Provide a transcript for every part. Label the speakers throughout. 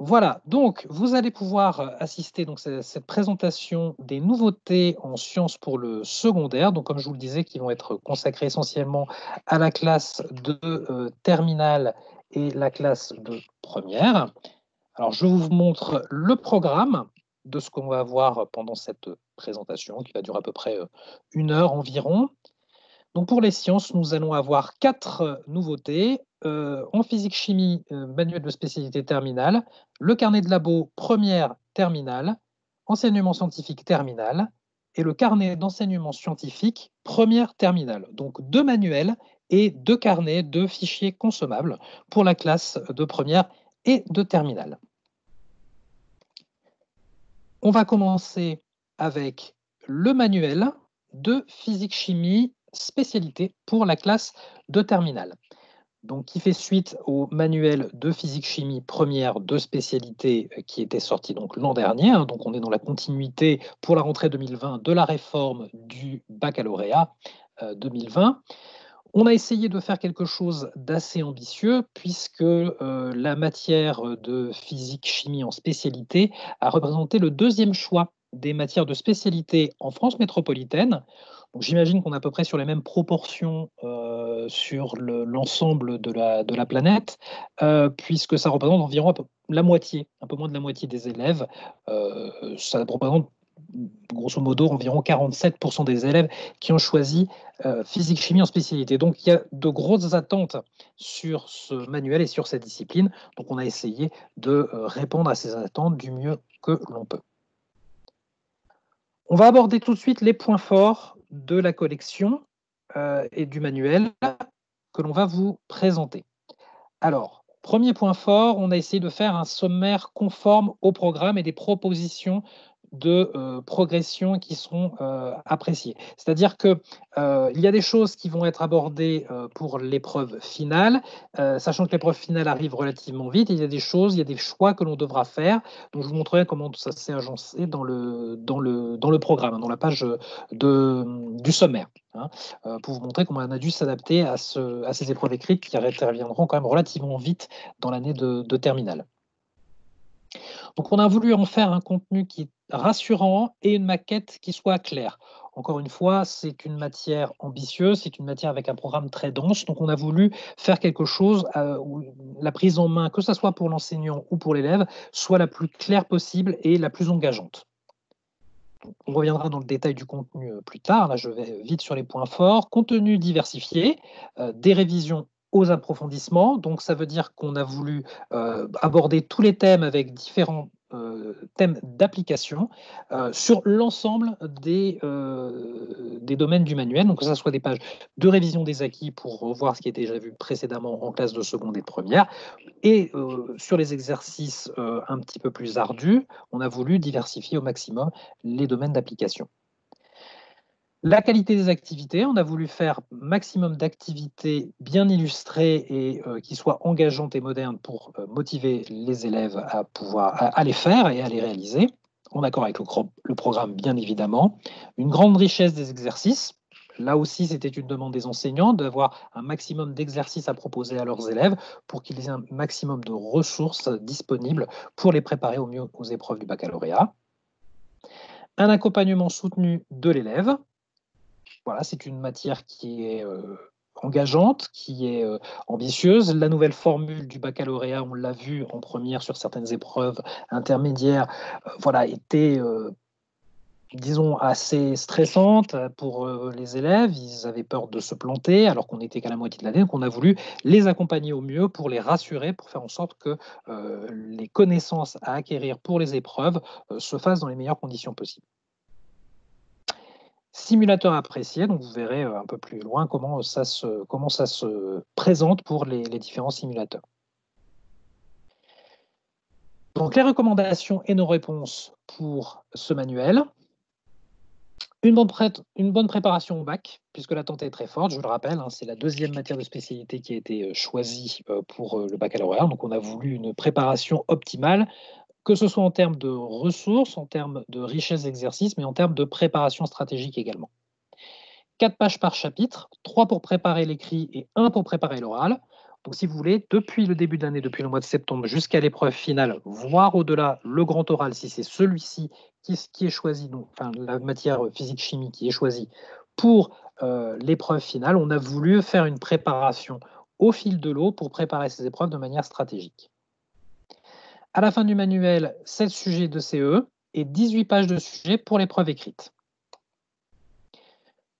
Speaker 1: Voilà, donc vous allez pouvoir assister donc à cette présentation des nouveautés en sciences pour le secondaire. Donc, comme je vous le disais, qui vont être consacrées essentiellement à la classe de terminale et la classe de première. Alors, je vous montre le programme de ce qu'on va voir pendant cette présentation, qui va durer à peu près 1 heure environ. Donc pour les sciences, nous allons avoir 4 nouveautés. En physique-chimie, manuel de spécialité terminale, le carnet de labo première terminale, enseignement scientifique terminale et le carnet d'enseignement scientifique première terminale. Donc 2 manuels et 2 carnets de fichiers consommables pour la classe de première et de terminale. On va commencer avec le manuel de physique-chimie spécialité pour la classe de terminale. Donc, qui fait suite au manuel de physique-chimie première de spécialité qui était sorti donc l'an dernier. Donc, on est dans la continuité pour la rentrée 2020 de la réforme du baccalauréat 2020. On a essayé de faire quelque chose d'assez ambitieux puisque la matière de physique-chimie en spécialité a représenté le 2e choix des matières de spécialité en France métropolitaine. Donc j'imagine qu'on est à peu près sur les mêmes proportions sur l'ensemble de la planète, puisque ça représente environ la moitié, un peu moins de la moitié des élèves. Ça représente grosso modo environ 47% des élèves qui ont choisi physique-chimie en spécialité. Donc, il y a de grosses attentes sur ce manuel et sur cette discipline. Donc, on a essayé de répondre à ces attentes du mieux que l'on peut. On va aborder tout de suite les points forts de la collection et du manuel que l'on va vous présenter. Alors, premier point fort, on a essayé de faire un sommaire conforme au programme et des propositions de progression qui seront appréciées. C'est-à-dire qu'il y a des choses qui vont être abordées pour l'épreuve finale, sachant que l'épreuve finale arrive relativement vite. Il y a des choses, il y a des choix que l'on devra faire. Donc, je vous montrerai comment ça s'est agencé dans le programme, dans la page du sommaire. Pour vous montrer comment on a dû s'adapter à ces épreuves écrites qui interviendront quand même relativement vite dans l'année de terminale. Donc, on a voulu en faire un contenu qui est rassurant et une maquette qui soit claire. Encore une fois, c'est une matière ambitieuse, c'est une matière avec un programme très dense. Donc, on a voulu faire quelque chose où la prise en main, que ce soit pour l'enseignant ou pour l'élève, soit la plus claire possible et la plus engageante. On reviendra dans le détail du contenu plus tard. Là, je vais vite sur les points forts. Contenu diversifié, des révisions aux approfondissements. Donc, ça veut dire qu'on a voulu aborder tous les thèmes avec différents thèmes d'application sur l'ensemble des domaines du manuel. Donc, que ce soit des pages de révision des acquis pour revoir ce qui a été déjà vu précédemment en classe de seconde et de première. Et sur les exercices un petit peu plus ardus, on a voulu diversifier au maximum les domaines d'application. La qualité des activités, on a voulu faire maximum d'activités bien illustrées et qui soient engageantes et modernes pour motiver les élèves à pouvoir à les faire et à les réaliser, en accord avec le programme bien évidemment. Une grande richesse des exercices. Là aussi, c'était une demande des enseignants d'avoir un maximum d'exercices à proposer à leurs élèves pour qu'ils aient un maximum de ressources disponibles pour les préparer au mieux aux épreuves du baccalauréat. Un accompagnement soutenu de l'élève. Voilà, c'est une matière qui est engageante, qui est ambitieuse. La nouvelle formule du baccalauréat, on l'a vu en première sur certaines épreuves intermédiaires, voilà, était disons, assez stressante pour les élèves. Ils avaient peur de se planter alors qu'on était qu'à la moitié de l'année. Donc, on a voulu les accompagner au mieux pour les rassurer, pour faire en sorte que les connaissances à acquérir pour les épreuves se fassent dans les meilleures conditions possibles. Simulateur apprécié, donc vous verrez un peu plus loin comment ça se présente pour les différents simulateurs. Donc, les recommandations et nos réponses pour ce manuel. Une bonne préparation au bac, puisque l'attente est très forte, je le rappelle, c'est la 2e matière de spécialité qui a été choisie pour le baccalauréat. Donc, on a voulu une préparation optimale, que ce soit en termes de ressources, en termes de richesse d'exercices, mais en termes de préparation stratégique également. 4 pages par chapitre, 3 pour préparer l'écrit et 1 pour préparer l'oral. Donc, si vous voulez, depuis le début de l'année, depuis le mois de septembre jusqu'à l'épreuve finale, voire au-delà, le grand oral, si c'est celui-ci qui est choisi, donc, enfin, la matière physique-chimie qui est choisie pour l'épreuve finale, on a voulu faire une préparation au fil de l'eau pour préparer ces épreuves de manière stratégique. À la fin du manuel, 7 sujets de CE et 18 pages de sujets pour l'épreuve écrite.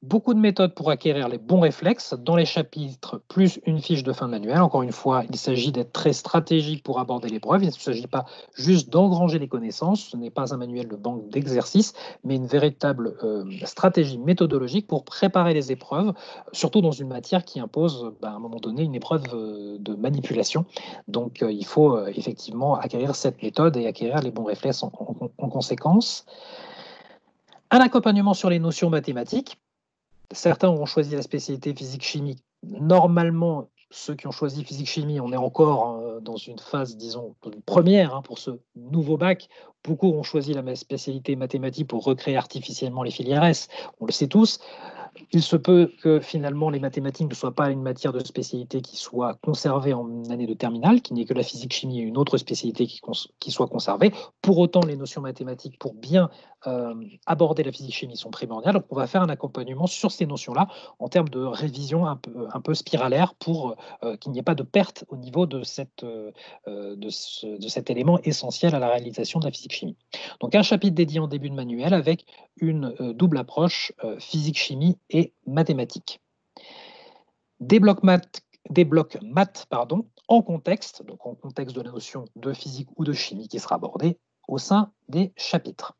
Speaker 1: Beaucoup de méthodes pour acquérir les bons réflexes dans les chapitres, plus une fiche de fin de manuel. Encore une fois, il s'agit d'être très stratégique pour aborder l'épreuve. Il ne s'agit pas juste d'engranger les connaissances. Ce n'est pas un manuel de banque d'exercices, mais une véritable stratégie méthodologique pour préparer les épreuves, surtout dans une matière qui impose à un moment donné une épreuve de manipulation. Donc, il faut effectivement acquérir cette méthode et acquérir les bons réflexes en conséquence. Un accompagnement sur les notions mathématiques. Certains ont choisi la spécialité physique-chimie. Normalement, ceux qui ont choisi physique-chimie, on est encore dans une phase, disons, première pour ce nouveau bac. Beaucoup ont choisi la spécialité mathématique pour recréer artificiellement les filières S. On le sait tous. Il se peut que finalement les mathématiques ne soient pas une matière de spécialité qui soit conservée en année de terminale, qu'il n'y ait que la physique-chimie et une autre spécialité qui soit conservée. Pour autant, les notions mathématiques, pour bien aborder la physique-chimie, sont primordiales. Donc, on va faire un accompagnement sur ces notions-là en termes de révision un peu spiralaire pour qu'il n'y ait pas de perte au niveau de cet élément essentiel à la réalisation de la physique-chimie. Donc, un chapitre dédié en début de manuel avec une double approche physique-chimie et mathématiques. Des blocs maths en contexte, donc en contexte de la notion de physique ou de chimie qui sera abordée au sein des chapitres.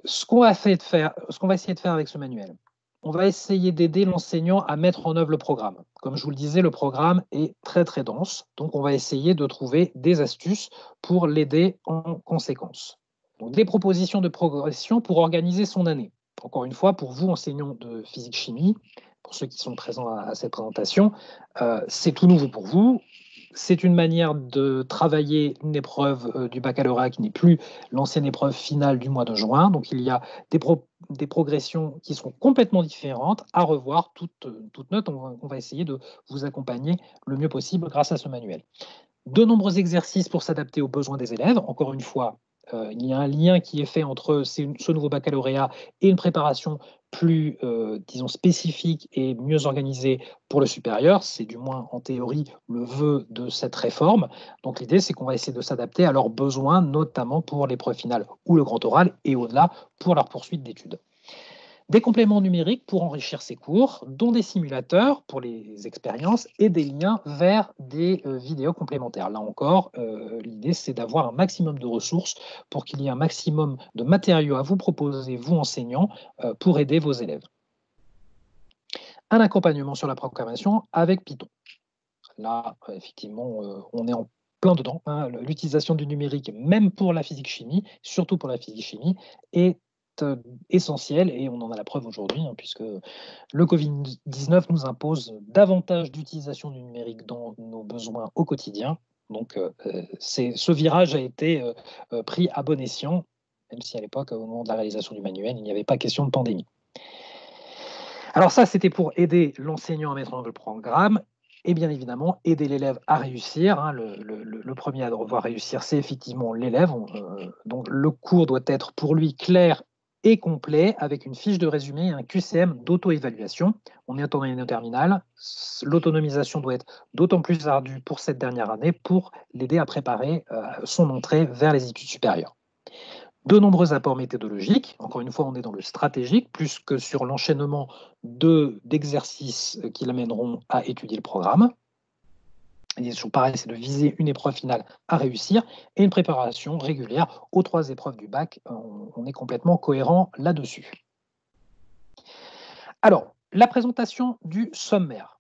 Speaker 1: Ce qu'on va essayer de faire avec ce manuel, on va essayer d'aider l'enseignant à mettre en œuvre le programme. Comme je vous le disais, le programme est très très dense, donc on va essayer de trouver des astuces pour l'aider en conséquence. Donc, des propositions de progression pour organiser son année. Encore une fois, pour vous, enseignants de physique-chimie, pour ceux qui sont présents à cette présentation, c'est tout nouveau pour vous. C'est une manière de travailler une épreuve du baccalauréat qui n'est plus l'ancienne épreuve finale du mois de juin. Donc, il y a des progressions qui sont complètement différentes à revoir, toute note. On va essayer de vous accompagner le mieux possible grâce à ce manuel. De nombreux exercices pour s'adapter aux besoins des élèves. Encore une fois, il y a un lien qui est fait entre ce nouveau baccalauréat et une préparation plus, disons, spécifique et mieux organisée pour le supérieur. C'est du moins en théorie le vœu de cette réforme. Donc l'idée, c'est qu'on va essayer de s'adapter à leurs besoins, notamment pour l'épreuve finale ou le grand oral, et au-delà pour leur poursuite d'études. Des compléments numériques pour enrichir ces cours, dont des simulateurs pour les expériences et des liens vers des vidéos complémentaires. Là encore, l'idée, c'est d'avoir un maximum de ressources pour qu'il y ait un maximum de matériaux à vous proposer, vous enseignants, pour aider vos élèves. Un accompagnement sur la programmation avec Python. Là, effectivement, on est en plein dedans. L'utilisation du numérique, même pour la physique-chimie, surtout pour la physique-chimie, est essentiel et on en a la preuve aujourd'hui puisque le Covid-19 nous impose davantage d'utilisation du numérique dans nos besoins au quotidien. Donc, ce virage a été pris à bon escient, même si à l'époque, au moment de la réalisation du manuel, il n'y avait pas question de pandémie. Alors ça, c'était pour aider l'enseignant à mettre en œuvre le programme et bien évidemment aider l'élève à réussir. Le premier à devoir réussir, c'est effectivement l'élève. Donc le cours doit être pour lui clair et complet avec une fiche de résumé et un QCM d'auto-évaluation. On est en année terminale. L'autonomisation doit être d'autant plus ardue pour cette dernière année pour l'aider à préparer son entrée vers les études supérieures. De nombreux apports méthodologiques. Encore une fois, on est dans le stratégique, plus que sur l'enchaînement d'exercices qui l'amèneront à étudier le programme. Et toujours pareil, c'est de viser une épreuve finale à réussir et une préparation régulière aux 3 épreuves du bac. On est complètement cohérent là-dessus. Alors, la présentation du sommaire.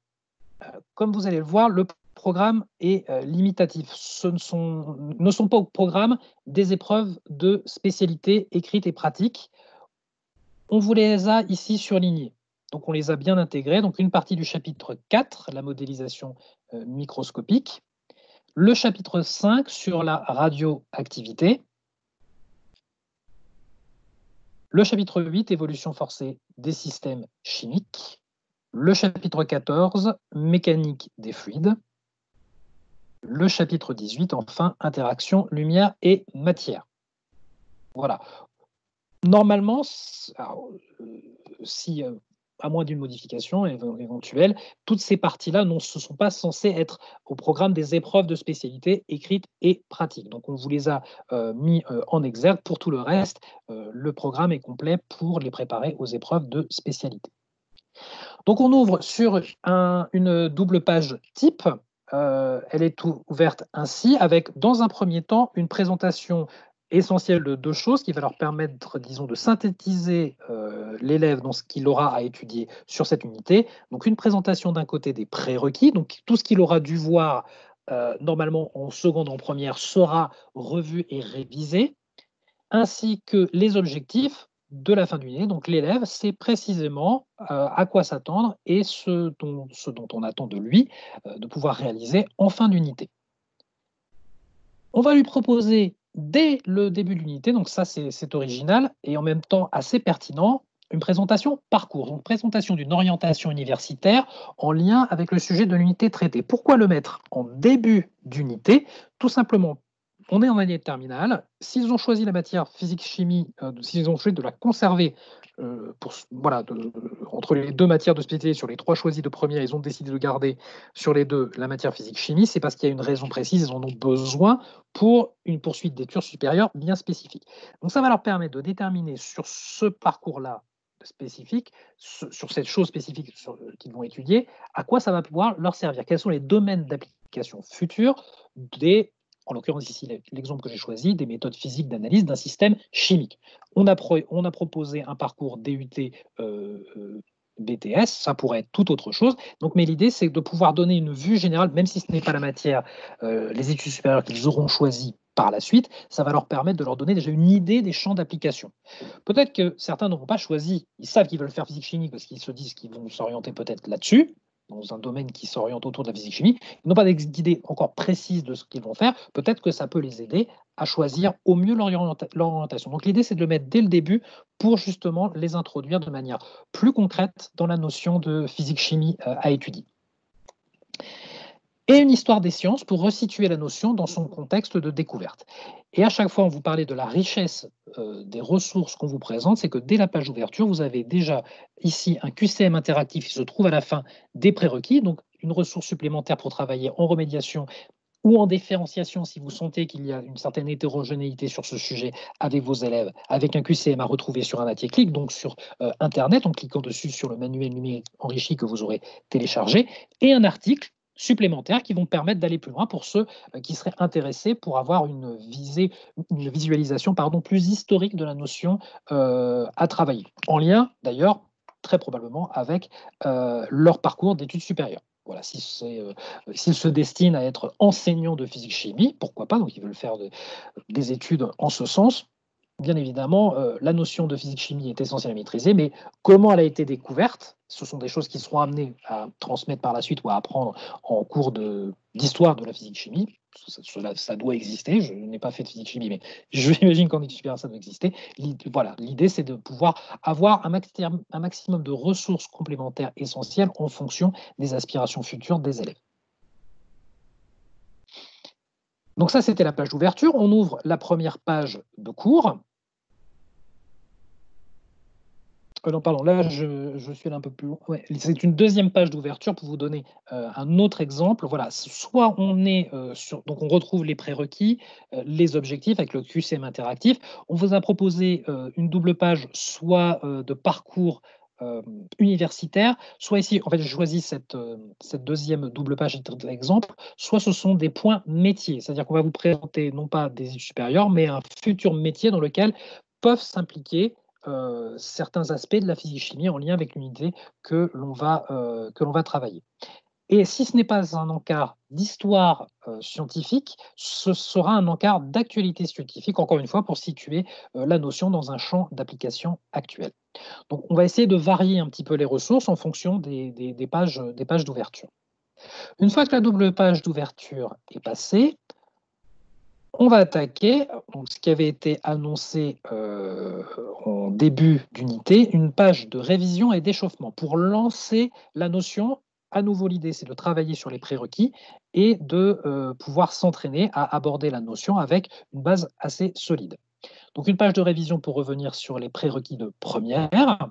Speaker 1: Comme vous allez le voir, le programme est limitatif. Ce ne sont pas au programme des épreuves de spécialité écrites et pratiques. On vous les a ici surlignées. Donc, on les a bien intégrées. Donc, une partie du chapitre 4, la modélisation microscopique. Le chapitre 5 sur la radioactivité. Le chapitre 8, évolution forcée des systèmes chimiques. Le chapitre 14, mécanique des fluides. Le chapitre 18, enfin, interaction lumière et matière. Voilà. Normalement, si, à moins d'une modification éventuelle, toutes ces parties-là ne sont pas censées être au programme des épreuves de spécialité écrites et pratiques. Donc on vous les a mis en exergue. Pour tout le reste, le programme est complet pour les préparer aux épreuves de spécialité. Donc on ouvre sur une double page type. Elle est ouverte ainsi, avec dans un premier temps une présentation essentielle de 2 choses qui va leur permettre, disons, de synthétiser l'élève dans ce qu'il aura à étudier sur cette unité. Donc une présentation d'un côté des prérequis, donc tout ce qu'il aura dû voir normalement en seconde, en première, sera revu et révisé, ainsi que les objectifs de la fin d'unité. Donc l'élève sait précisément à quoi s'attendre et ce dont on attend de lui de pouvoir réaliser en fin d'unité. On va lui proposer dès le début de l'unité, donc ça c'est original et en même temps assez pertinent, une présentation parcours, donc présentation d'une orientation universitaire en lien avec le sujet de l'unité traitée. Pourquoi le mettre en début d'unité? Tout simplement, on est en année de terminale. S'ils ont choisi la matière physique-chimie, s'ils ont choisi de la conserver, voilà, entre les 2 matières de spécialité, sur les 3 choisis de première, ils ont décidé de garder sur les 2 la matière physique-chimie, c'est parce qu'il y a une raison précise, ils en ont besoin pour une poursuite d'études supérieures bien spécifique. Donc ça va leur permettre de déterminer sur ce parcours-là spécifique, sur cette chose spécifique qu'ils vont étudier, à quoi ça va pouvoir leur servir. Quels sont les domaines d'application futurs en l'occurrence ici l'exemple que j'ai choisi, des méthodes physiques d'analyse d'un système chimique. On a proposé un parcours DUT BTS, ça pourrait être tout autre chose. Donc, mais l'idée, c'est de pouvoir donner une vue générale, même si ce n'est pas la matière, les études supérieures qu'ils auront choisies par la suite, ça va leur permettre de leur donner déjà une idée des champs d'application. Peut-être que certains n'auront pas choisi, ils savent qu'ils veulent faire physique-chimie parce qu'ils se disent qu'ils vont s'orienter peut-être là-dessus, dans un domaine qui s'oriente autour de la physique-chimie. Ils n'ont pas d'idée encore précise de ce qu'ils vont faire. Peut-être que ça peut les aider à choisir au mieux leur orientation. Donc l'idée, c'est de le mettre dès le début pour justement les introduire de manière plus concrète dans la notion de physique-chimie à étudier. Et une histoire des sciences pour resituer la notion dans son contexte de découverte. Et à chaque fois, on vous parlait de la richesse des ressources qu'on vous présente, c'est que dès la page d'ouverture, vous avez déjà ici un QCM interactif qui se trouve à la fin des prérequis, donc une ressource supplémentaire pour travailler en remédiation ou en différenciation si vous sentez qu'il y a une certaine hétérogénéité sur ce sujet avec vos élèves, avec un QCM à retrouver sur un atelier-clic, donc sur Internet, en cliquant dessus sur le manuel numérique enrichi que vous aurez téléchargé, et un article supplémentaires qui vont permettre d'aller plus loin pour ceux qui seraient intéressés pour avoir une visualisation plus historique de la notion à travailler, en lien d'ailleurs très probablement avec leur parcours d'études supérieures. Voilà, s'ils se destinent à être enseignants de physique-chimie, pourquoi pas, donc ils veulent faire des études en ce sens. Bien évidemment, la notion de physique-chimie est essentielle à maîtriser, mais comment elle a été découverte, ce sont des choses qui seront amenées à transmettre par la suite ou à apprendre en cours d'histoire de la physique-chimie. Ça doit exister. Je n'ai pas fait de physique-chimie, mais j'imagine qu'en études supérieures, ça doit exister. Voilà, l'idée, c'est de pouvoir avoir un maximum de ressources complémentaires essentielles en fonction des aspirations futures des élèves. Donc ça, c'était la page d'ouverture. On ouvre la première page de cours. Non, pardon, là, je suis allé un peu plus loin. Ouais, c'est une deuxième page d'ouverture pour vous donner un autre exemple. Voilà, soit on est donc on retrouve les prérequis, les objectifs avec le QCM interactif. On vous a proposé une double page, soit de parcours universitaire, soit ici, en fait, j'ai choisi cette deuxième double page d'exemple, soit ce sont des points métiers, c'est-à-dire qu'on va vous présenter non pas des études supérieures, mais un futur métier dans lequel peuvent s'impliquer certains aspects de la physique-chimie en lien avec l'unité que l'on va travailler. Et si ce n'est pas un encart d'histoire scientifique, ce sera un encart d'actualité scientifique, encore une fois, pour situer la notion dans un champ d'application actuel. Donc, on va essayer de varier un petit peu les ressources en fonction des pages d'ouverture. Une fois que la double page d'ouverture est passée, On va attaquer donc, ce qui avait été annoncé en début d'unité, une page de révision et d'échauffement pour lancer la notion. À nouveau, l'idée, c'est de travailler sur les prérequis et de pouvoir s'entraîner à aborder la notion avec une base assez solide. Donc, une page de révision pour revenir sur les prérequis de première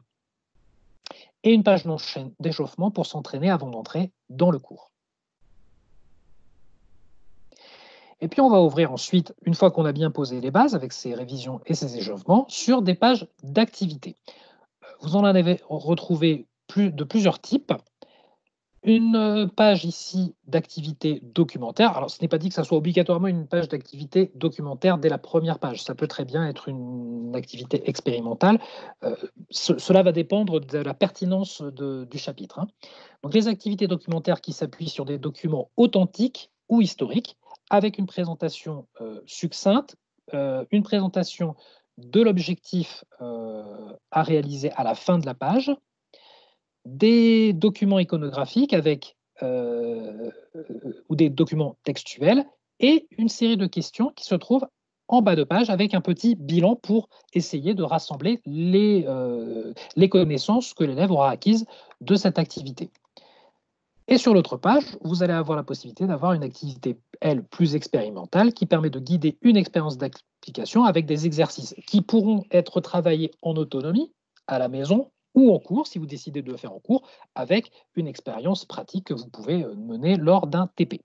Speaker 1: et une page d'échauffement pour s'entraîner avant d'entrer dans le cours. Et puis, on va ouvrir ensuite, une fois qu'on a bien posé les bases avec ces révisions et ces échauffements, sur des pages d'activités. Vous en avez retrouvé de plusieurs types. Une page ici d'activité documentaire. Alors, ce n'est pas dit que ça soit obligatoirement une page d'activité documentaire dès la première page. Ça peut très bien être une activité expérimentale. Cela va dépendre de la pertinence du chapitre, hein. Donc, les activités documentaires qui s'appuient sur des documents authentiques ou historiques, avec une présentation succincte, une présentation de l'objectif à réaliser à la fin de la page, des documents iconographiques ou des documents textuels et une série de questions qui se trouvent en bas de page avec un petit bilan pour essayer de rassembler les connaissances que l'élève aura acquises de cette activité. Et sur l'autre page, vous allez avoir la possibilité d'avoir une activité, elle, plus expérimentale, qui permet de guider une expérience d'application avec des exercices qui pourront être travaillés en autonomie, à la maison ou en cours, si vous décidez de le faire en cours, avec une expérience pratique que vous pouvez mener lors d'un TP.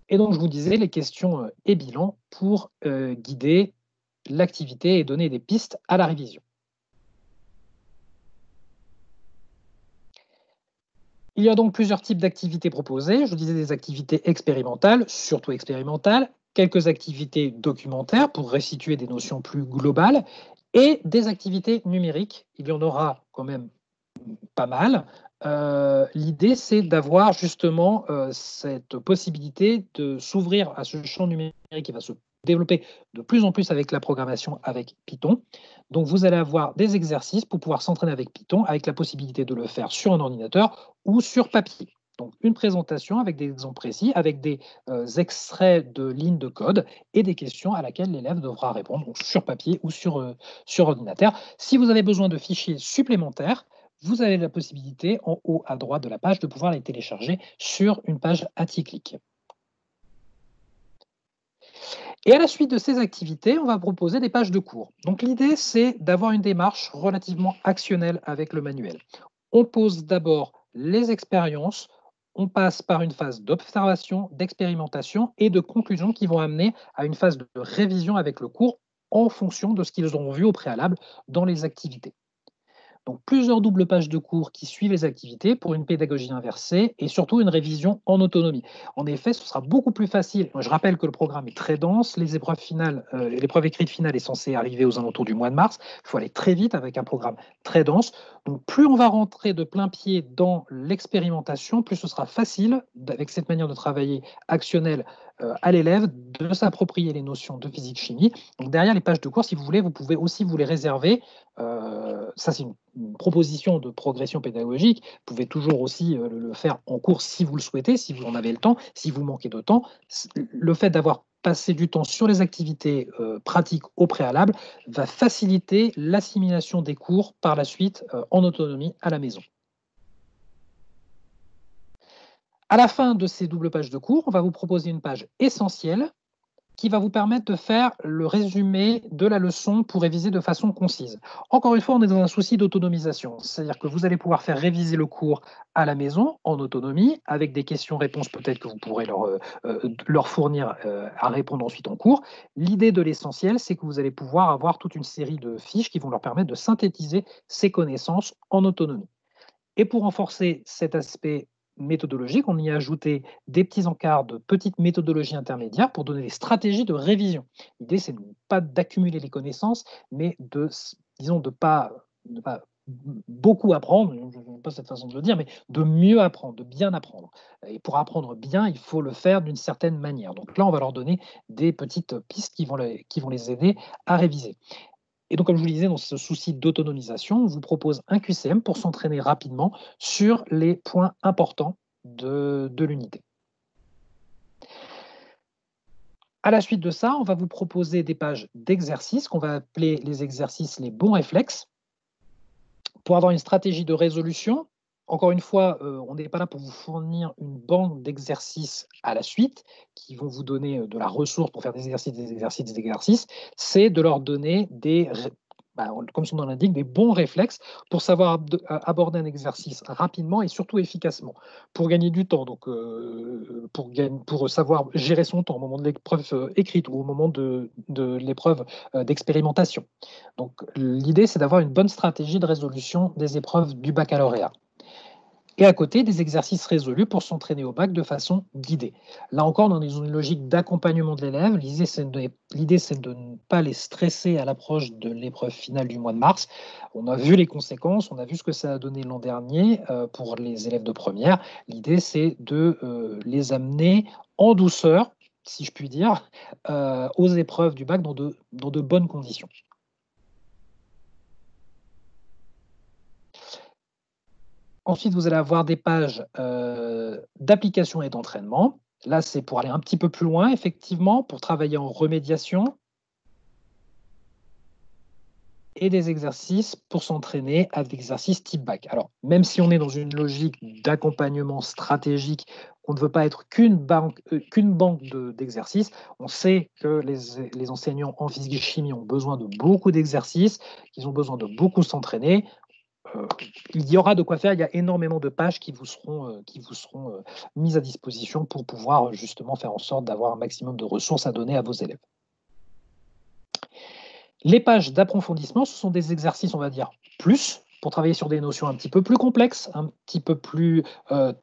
Speaker 1: Et donc, je vous disais, les questions et bilans pour guider l'activité et donner des pistes à la révision. Il y a donc plusieurs types d'activités proposées. Je vous disais des activités expérimentales, surtout expérimentales, quelques activités documentaires pour restituer des notions plus globales et des activités numériques. Il y en aura quand même pas mal. L'idée, c'est d'avoir justement cette possibilité de s'ouvrir à ce champ numérique qui va se développer de plus en plus avec la programmation avec Python. Donc, vous allez avoir des exercices pour pouvoir s'entraîner avec Python, avec la possibilité de le faire sur un ordinateur ou sur papier. Donc, une présentation avec des exemples précis, avec des extraits de lignes de code et des questions à laquelle l'élève devra répondre donc sur papier ou sur ordinateur. Si vous avez besoin de fichiers supplémentaires, vous avez la possibilité en haut à droite de la page de pouvoir les télécharger sur une page AtiClick. Et à la suite de ces activités, on va proposer des pages de cours. Donc l'idée, c'est d'avoir une démarche relativement actionnelle avec le manuel. On pose d'abord les expériences, on passe par une phase d'observation, d'expérimentation et de conclusion qui vont amener à une phase de révision avec le cours en fonction de ce qu'ils auront vu au préalable dans les activités. Donc plusieurs doubles pages de cours qui suivent les activités pour une pédagogie inversée et surtout une révision en autonomie. En effet, ce sera beaucoup plus facile. Je rappelle que le programme est très dense. L'épreuve écrite finale est censée arriver aux alentours du mois de mars. Il faut aller très vite avec un programme très dense. Donc plus on va rentrer de plein pied dans l'expérimentation, plus ce sera facile, avec cette manière de travailler actionnelle, à l'élève de s'approprier les notions de physique-chimie. Donc derrière les pages de cours, si vous voulez, vous pouvez aussi vous les réserver. Ça, c'est une proposition de progression pédagogique. Vous pouvez toujours aussi le faire en cours si vous le souhaitez, si vous en avez le temps, si vous manquez de temps. Le fait d'avoir passé du temps sur les activités pratiques au préalable va faciliter l'assimilation des cours par la suite en autonomie à la maison. À la fin de ces doubles pages de cours, on va vous proposer une page essentielle qui va vous permettre de faire le résumé de la leçon pour réviser de façon concise. Encore une fois, on est dans un souci d'autonomisation, c'est-à-dire que vous allez pouvoir faire réviser le cours à la maison, en autonomie, avec des questions-réponses peut-être que vous pourrez leur fournir à répondre ensuite en cours. L'idée de l'essentiel, c'est que vous allez pouvoir avoir toute une série de fiches qui vont leur permettre de synthétiser ces connaissances en autonomie. Et pour renforcer cet aspect méthodologique, on y a ajouté des petits encarts de petites méthodologies intermédiaires pour donner des stratégies de révision. L'idée, c'est pas d'accumuler les connaissances, mais disons, de pas beaucoup apprendre, je n'aime pas cette façon de le dire, mais de mieux apprendre, de bien apprendre. Et pour apprendre bien, il faut le faire d'une certaine manière. Donc là, on va leur donner des petites pistes qui vont les aider à réviser. Et donc, comme je vous le disais, dans ce souci d'autonomisation, on vous propose un QCM pour s'entraîner rapidement sur les points importants de l'unité. À la suite de ça, on va vous proposer des pages d'exercices qu'on va appeler les exercices les bons réflexes pour avoir une stratégie de résolution. Encore une fois, on n'est pas là pour vous fournir une banque d'exercices à la suite qui vont vous donner de la ressource pour faire des exercices, des exercices, des exercices. C'est de leur donner comme son nom l'indique, des bons réflexes pour savoir aborder un exercice rapidement et surtout efficacement, pour gagner du temps, donc pour savoir gérer son temps au moment de l'épreuve écrite ou au moment de l'épreuve d'expérimentation. Donc l'idée, c'est d'avoir une bonne stratégie de résolution des épreuves du baccalauréat. Et à côté, des exercices résolus pour s'entraîner au bac de façon guidée. Là encore, dans une logique d'accompagnement de l'élève, l'idée, c'est de ne pas les stresser à l'approche de l'épreuve finale du mois de mars. On a vu les conséquences, on a vu ce que ça a donné l'an dernier pour les élèves de première. L'idée, c'est de les amener en douceur, si je puis dire, aux épreuves du bac dans de bonnes conditions. Ensuite, vous allez avoir des pages d'application et d'entraînement. Là, c'est pour aller un petit peu plus loin, effectivement, pour travailler en remédiation. Et des exercices pour s'entraîner avec des exercices type bac. Alors, même si on est dans une logique d'accompagnement stratégique, on ne veut pas être qu'une banque d'exercices, on sait que les enseignants en physique et chimie ont besoin de beaucoup d'exercices, qu'ils ont besoin de beaucoup s'entraîner. Il y aura de quoi faire, il y a énormément de pages qui vous seront mises à disposition pour pouvoir justement faire en sorte d'avoir un maximum de ressources à donner à vos élèves. Les pages d'approfondissement, ce sont des exercices, on va dire, plus, pour travailler sur des notions un petit peu plus complexes, un petit peu plus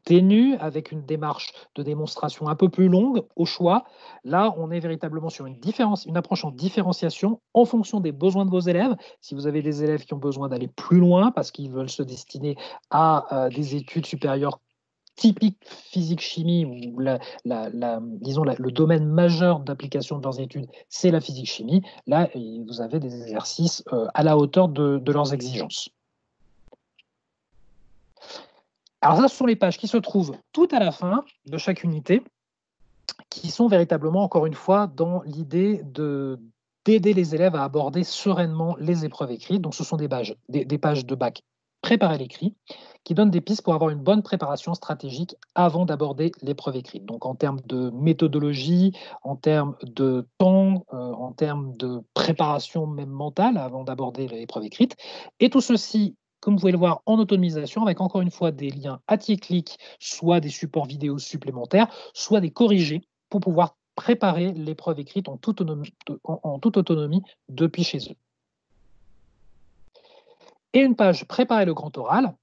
Speaker 1: ténues, avec une démarche de démonstration un peu plus longue au choix. Là, on est véritablement sur une approche en différenciation en fonction des besoins de vos élèves. Si vous avez des élèves qui ont besoin d'aller plus loin parce qu'ils veulent se destiner à des études supérieures typique physique-chimie, où le domaine majeur d'application de leurs études, c'est la physique-chimie, là, vous avez des exercices à la hauteur de leurs exigences. Alors ça, ce sont les pages qui se trouvent tout à la fin de chaque unité, qui sont véritablement, encore une fois, dans l'idée d'aider les élèves à aborder sereinement les épreuves écrites. Donc ce sont des pages de bac préparées à l'écrit, qui donnent des pistes pour avoir une bonne préparation stratégique avant d'aborder l'épreuve écrite. Donc en termes de méthodologie, en termes de temps, en termes de préparation même mentale avant d'aborder l'épreuve écrite. Et tout ceci, comme vous pouvez le voir, en autonomisation, avec encore une fois des liens à clic, soit des supports vidéo supplémentaires, soit des corrigés pour pouvoir préparer l'épreuve écrite en toute autonomie depuis chez eux. Et une page préparer le grand oral.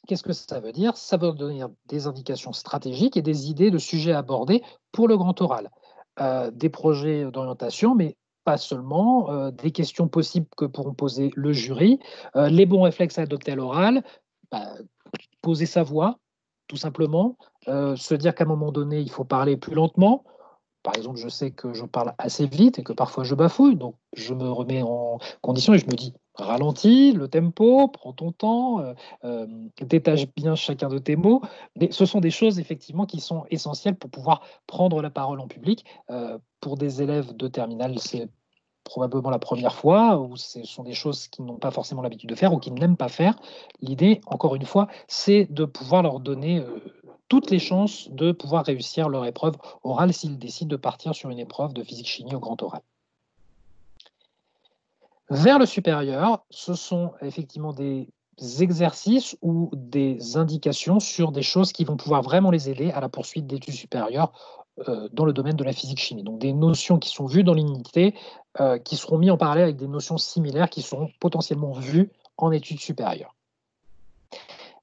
Speaker 1: Qu'est-ce que ça veut dire? Ça veut donner des indications stratégiques et des idées de sujets abordés pour le grand oral. Des projets d'orientation, mais pas seulement, des questions possibles que pourront poser le jury, les bons réflexes à adopter à l'oral, bah, poser sa voix, tout simplement, se dire qu'à un moment donné, il faut parler plus lentement. Par exemple, je sais que je parle assez vite et que parfois je bafouille, donc je me remets en condition et je me dis: «Ralentis le tempo, prends ton temps, détache bien chacun de tes mots». Mais ce sont des choses effectivement qui sont essentielles pour pouvoir prendre la parole en public. Pour des élèves de terminale, c'est probablement la première fois ou ce sont des choses qu'ils n'ont pas forcément l'habitude de faire ou qu'ils n'aiment pas faire. L'idée, encore une fois, c'est de pouvoir leur donner, toutes les chances de pouvoir réussir leur épreuve orale s'ils décident de partir sur une épreuve de physique-chimie au grand oral. Vers le supérieur, ce sont effectivement des exercices ou des indications sur des choses qui vont pouvoir vraiment les aider à la poursuite d'études supérieures, dans le domaine de la physique-chimie. Donc des notions qui sont vues dans l'unité, qui seront mis en parallèle avec des notions similaires qui seront potentiellement vues en études supérieures.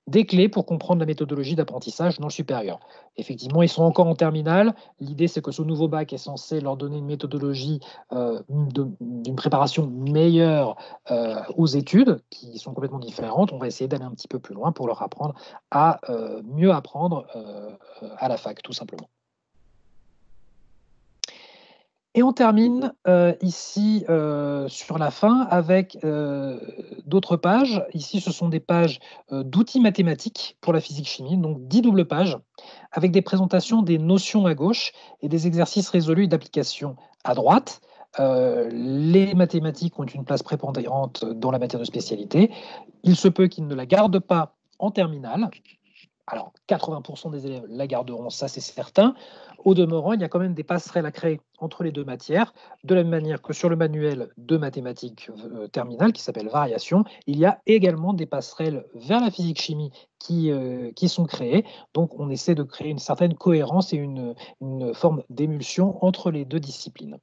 Speaker 1: Des clés pour comprendre la méthodologie d'apprentissage dans le supérieur. Effectivement, ils sont encore en terminale. L'idée, c'est que ce nouveau bac est censé leur donner une méthodologie d'une préparation meilleure aux études, qui sont complètement différentes. On va essayer d'aller un petit peu plus loin pour leur apprendre à mieux apprendre à la fac, tout simplement. Et on termine ici sur la fin avec d'autres pages. Ici, ce sont des pages d'outils mathématiques pour la physique-chimie, donc 10 doubles pages, avec des présentations des notions à gauche et des exercices résolus d'application à droite. Les mathématiques ont une place prépondérante dans la matière de spécialité. Il se peut qu'ils ne la gardent pas en terminale. Alors, 80% des élèves la garderont, ça c'est certain. Au demeurant, il y a quand même des passerelles à créer entre les deux matières, de la même manière que sur le manuel de mathématiques terminale qui s'appelle Variation, il y a également des passerelles vers la physique-chimie qui sont créées. Donc, on essaie de créer une certaine cohérence et une forme d'émulsion entre les deux disciplines.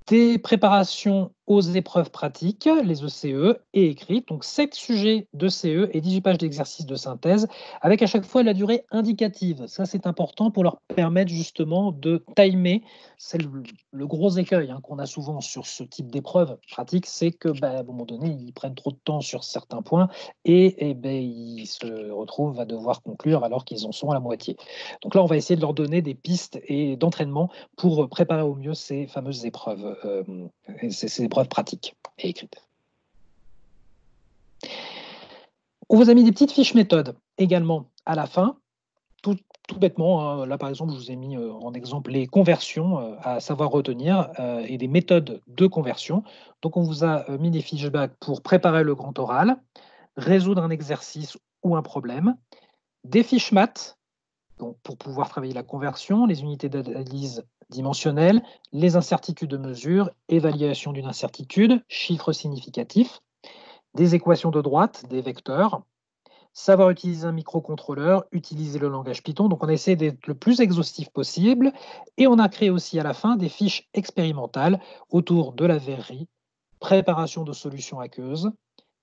Speaker 1: Des préparations aux épreuves pratiques, les ECE, et écrites, donc 7 sujets de CE et 18 pages d'exercices de synthèse, avec à chaque fois la durée indicative. Ça, c'est important pour leur permettre justement de timer. C'est le gros écueil qu'on a souvent sur ce type d'épreuve pratique, c'est que à un moment donné, ils prennent trop de temps sur certains points et ils se retrouvent à devoir conclure alors qu'ils en sont à la moitié. Donc là, on va essayer de leur donner des pistes et d'entraînement pour préparer au mieux ces fameuses épreuves, ces épreuves pratiques et écrites. On vous a mis des petites fiches méthodes également à la fin, tout bêtement. Là, par exemple, je vous ai mis en exemple les conversions à savoir retenir et des méthodes de conversion. Donc, on vous a mis des fiches bac pour préparer le grand oral, résoudre un exercice ou un problème, des fiches maths donc, pour pouvoir travailler la conversion, les unités d'analyse dimensionnelle, les incertitudes de mesure, évaluation d'une incertitude, chiffres significatifs, des équations de droite, des vecteurs, savoir utiliser un microcontrôleur, utiliser le langage Python. Donc, on a essayé d'être le plus exhaustif possible et on a créé aussi à la fin des fiches expérimentales autour de la verrerie, préparation de solutions aqueuses,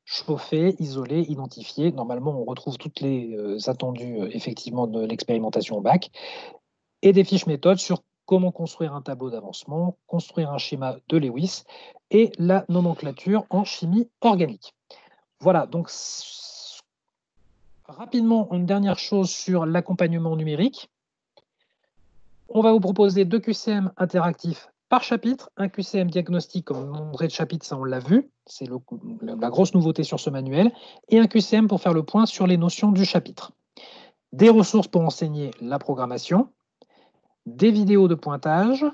Speaker 1: chauffer, isoler, identifier. Normalement, on retrouve toutes les attendus effectivement de l'expérimentation au bac et des fiches méthodes sur comment construire un tableau d'avancement, construire un schéma de Lewis et la nomenclature en chimie organique. Voilà, donc rapidement, une dernière chose sur l'accompagnement numérique. On va vous proposer 2 QCM interactifs par chapitre, un QCM diagnostic comme nombre de chapitres, ça on l'a vu, c'est la grosse nouveauté sur ce manuel, et un QCM pour faire le point sur les notions du chapitre. Des ressources pour enseigner la programmation, des vidéos de pointage,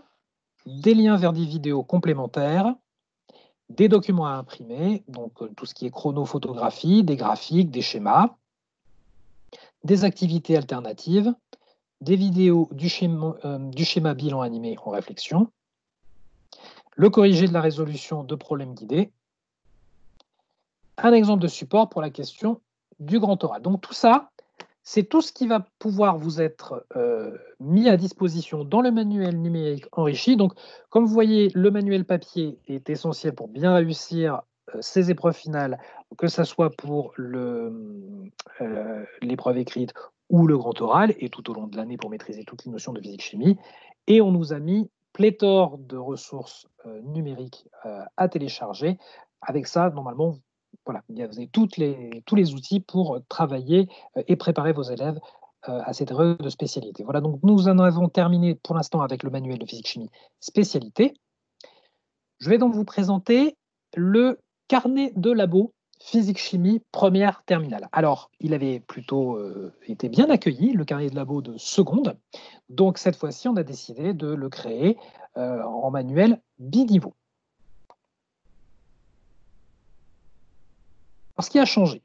Speaker 1: des liens vers des vidéos complémentaires, des documents à imprimer, donc tout ce qui est chronophotographie, des graphiques, des schémas, des activités alternatives, des vidéos du schéma bilan animé en réflexion, le corrigé de la résolution de problèmes guidés, un exemple de support pour la question du grand oral. Donc tout ça, c'est tout ce qui va pouvoir vous être mis à disposition dans le manuel numérique enrichi. Donc, comme vous voyez, le manuel papier est essentiel pour bien réussir ces épreuves finales, que ce soit pour l'épreuve écrite ou le grand oral, et tout au long de l'année pour maîtriser toutes les notions de physique-chimie. Et on nous a mis pléthore de ressources numériques à télécharger. Avec ça, normalement, voilà, vous avez tous les outils pour travailler et préparer vos élèves à cette épreuve de spécialité. Voilà, donc nous en avons terminé pour l'instant avec le manuel de physique-chimie spécialité. Je vais donc vous présenter le carnet de labo physique-chimie première terminale. Alors, il avait plutôt été bien accueilli, le carnet de labo de seconde. Donc, cette fois-ci, on a décidé de le créer en manuel biniveau. Alors, ce qui a changé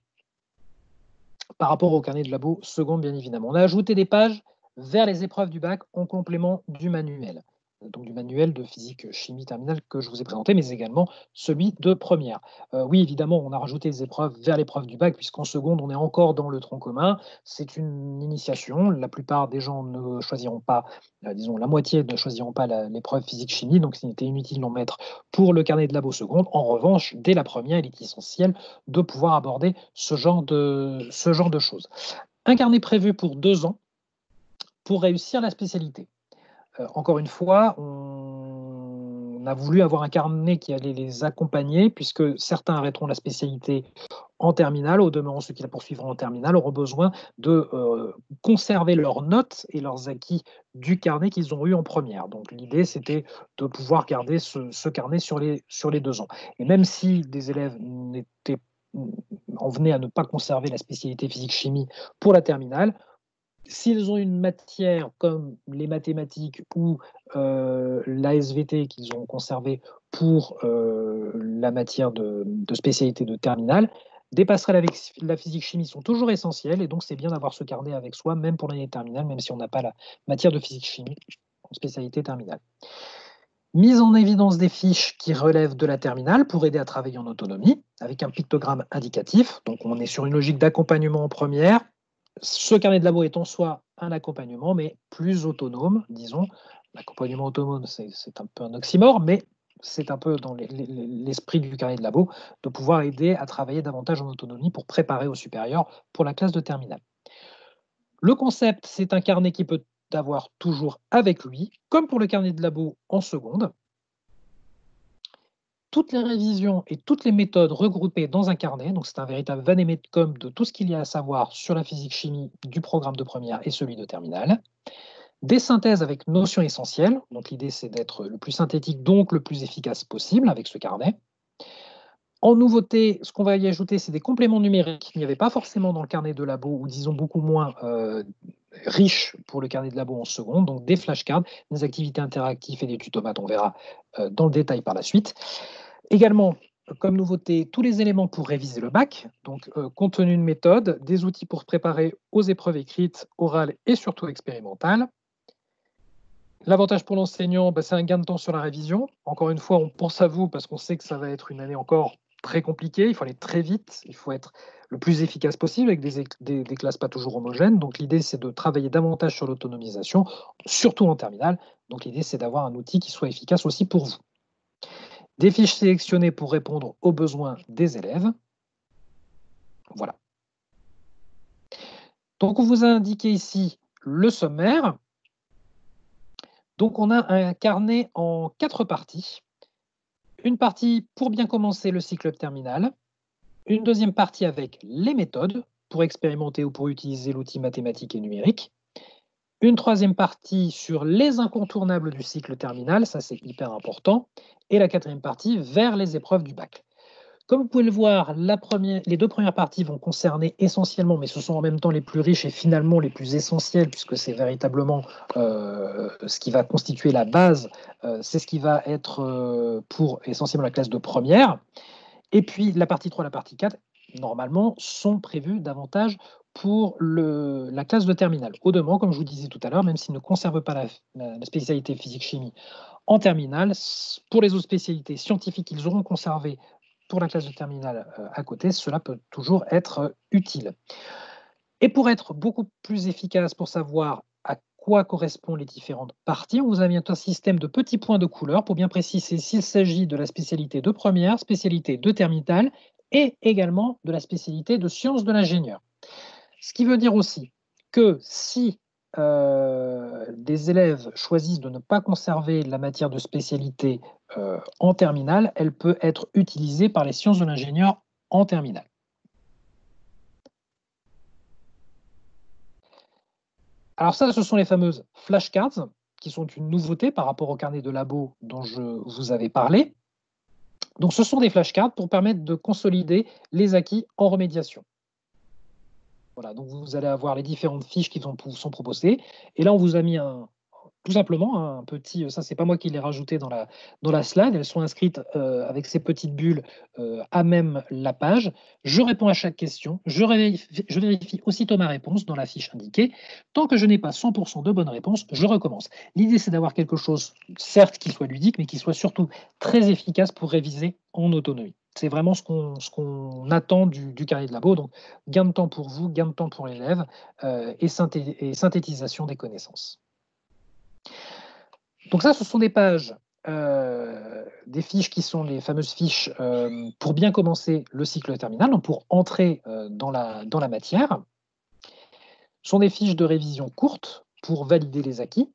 Speaker 1: par rapport au carnet de labo seconde, bien évidemment, on a ajouté des pages vers les épreuves du bac en complément du manuel. Donc du manuel de physique chimie terminale que je vous ai présenté, mais également celui de première. Oui, évidemment, on a rajouté des épreuves vers l'épreuve du bac, puisqu'en seconde, on est encore dans le tronc commun. C'est une initiation. La plupart des gens ne choisiront pas, disons la moitié ne choisiront pas l'épreuve physique-chimie, donc il était inutile d'en mettre pour le carnet de labo seconde. En revanche, dès la première, il est essentiel de pouvoir aborder ce genre de choses. Un carnet prévu pour 2 ans pour réussir la spécialité. Encore une fois, on on a voulu avoir un carnet qui allait les accompagner, puisque certains arrêteront la spécialité en terminale. Au demeurant, ceux qui la poursuivront en terminale auront besoin de conserver leurs notes et leurs acquis du carnet qu'ils ont eu en première. Donc l'idée, c'était de pouvoir garder ce carnet sur les 2 ans. Et même si des élèves en venaient à ne pas conserver la spécialité physique-chimie pour la terminale, s'ils ont une matière comme les mathématiques ou la SVT qu'ils ont conservé pour la matière de spécialité de terminale, des passerelles avec la physique-chimie sont toujours essentielles, et donc c'est bien d'avoir ce carnet avec soi, même pour l'année terminale, même si on n'a pas la matière de physique-chimie en spécialité terminale. Mise en évidence des fiches qui relèvent de la terminale pour aider à travailler en autonomie, avec un pictogramme indicatif. Donc on est sur une logique d'accompagnement en première. Ce carnet de labo est en soi un accompagnement, mais plus autonome, disons. L'accompagnement autonome, c'est un peu un oxymore, mais c'est un peu dans l'esprit du carnet de labo, de pouvoir aider à travailler davantage en autonomie pour préparer au supérieur pour la classe de terminale. Le concept, c'est un carnet qui peut avoir toujours avec lui, comme pour le carnet de labo en seconde. Toutes les révisions et toutes les méthodes regroupées dans un carnet, donc c'est un véritable vanémécum de tout ce qu'il y a à savoir sur la physique-chimie du programme de première et celui de terminale. Des synthèses avec notions essentielles, donc l'idée c'est d'être le plus synthétique, donc le plus efficace possible avec ce carnet. En nouveauté, ce qu'on va y ajouter, c'est des compléments numériques qu'il n'y avait pas forcément dans le carnet de labo, ou disons beaucoup moins riches pour le carnet de labo en seconde, donc des flashcards, des activités interactives et des tutomates, on verra dans le détail par la suite. Également, comme nouveauté, tous les éléments pour réviser le bac, donc contenu de méthode, des outils pour se préparer aux épreuves écrites, orales et surtout expérimentales. L'avantage pour l'enseignant, c'est un gain de temps sur la révision. Encore une fois, on pense à vous parce qu'on sait que ça va être une année encore très compliquée. Il faut aller très vite, il faut être le plus efficace possible avec des classes pas toujours homogènes. Donc l'idée, c'est de travailler davantage sur l'autonomisation, surtout en terminale. Donc l'idée, c'est d'avoir un outil qui soit efficace aussi pour vous. Des fiches sélectionnées pour répondre aux besoins des élèves. Voilà. Donc on vous a indiqué ici le sommaire. Donc on a un carnet en 4 parties. Une partie pour bien commencer le cycle terminal, une deuxième partie avec les méthodes pour expérimenter ou pour utiliser l'outil mathématique et numérique, une troisième partie sur les incontournables du cycle terminal, ça c'est hyper important, et la quatrième partie vers les épreuves du bac. Comme vous pouvez le voir, les 2 premières parties vont concerner essentiellement, mais ce sont en même temps les plus riches et finalement les plus essentielles, puisque c'est véritablement ce qui va constituer la base, c'est ce qui va être pour essentiellement la classe de première. Et puis la partie 3, la partie 4, normalement, sont prévues davantage pour la classe de terminale. Au demeurant, comme je vous disais tout à l'heure, même s'ils ne conservent pas la spécialité physique-chimie en terminale, pour les autres spécialités scientifiques qu'ils auront conservées pour la classe de terminale à côté, cela peut toujours être utile. Et pour être beaucoup plus efficace, pour savoir à quoi correspondent les différentes parties, on vous a mis un système de petits points de couleur pour bien préciser s'il s'agit de la spécialité de première, spécialité de terminale et également de la spécialité de sciences de l'ingénieur. Ce qui veut dire aussi que si des élèves choisissent de ne pas conserver la matière de spécialité en terminale, elle peut être utilisée par les sciences de l'ingénieur en terminale. Alors ça, ce sont les fameuses flashcards, qui sont une nouveauté par rapport au carnet de labo dont je vous avais parlé. Donc ce sont des flashcards pour permettre de consolider les acquis en remédiation. Voilà, donc vous allez avoir les différentes fiches qui sont proposées. Et là, on vous a mis tout simplement un petit, ça c'est pas moi qui l'ai rajouté dans la slide, elles sont inscrites avec ces petites bulles à même la page. Je réponds à chaque question, je vérifie aussitôt ma réponse dans la fiche indiquée. Tant que je n'ai pas 100% de bonnes réponses, je recommence. L'idée c'est d'avoir quelque chose, certes qui soit ludique, mais qui soit surtout très efficace pour réviser en autonomie. C'est vraiment ce qu'on attend du carnet de labo. Donc, gain de temps pour vous, gain de temps pour l'élève et synthétisation des connaissances. Donc ça, ce sont des pages, des fiches qui sont les fameuses fiches pour bien commencer le cycle terminal, donc pour entrer dans la matière. Ce sont des fiches de révision courtes pour valider les acquis.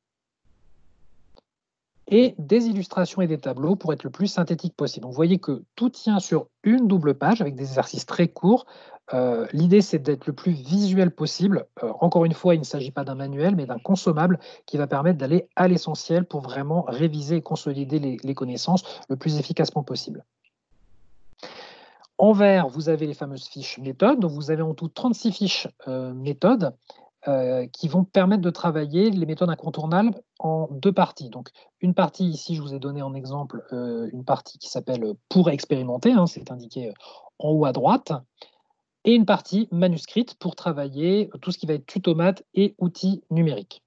Speaker 1: et des illustrations et des tableaux pour être le plus synthétique possible. Donc, vous voyez que tout tient sur une double page avec des exercices très courts. L'idée, c'est d'être le plus visuel possible. Encore une fois, il ne s'agit pas d'un manuel, mais d'un consommable qui va permettre d'aller à l'essentiel pour vraiment réviser et consolider les connaissances le plus efficacement possible. En vert, vous avez les fameuses fiches méthodes. Donc, vous avez en tout 36 fiches méthodes qui vont permettre de travailler les méthodes incontournables en 2 parties. Donc, une partie ici, je vous ai donné en exemple, une partie qui s'appelle, «Pour expérimenter», hein, c'est indiqué, en haut à droite, et une partie manuscrite pour travailler tout ce qui va être tutomates et outils numériques.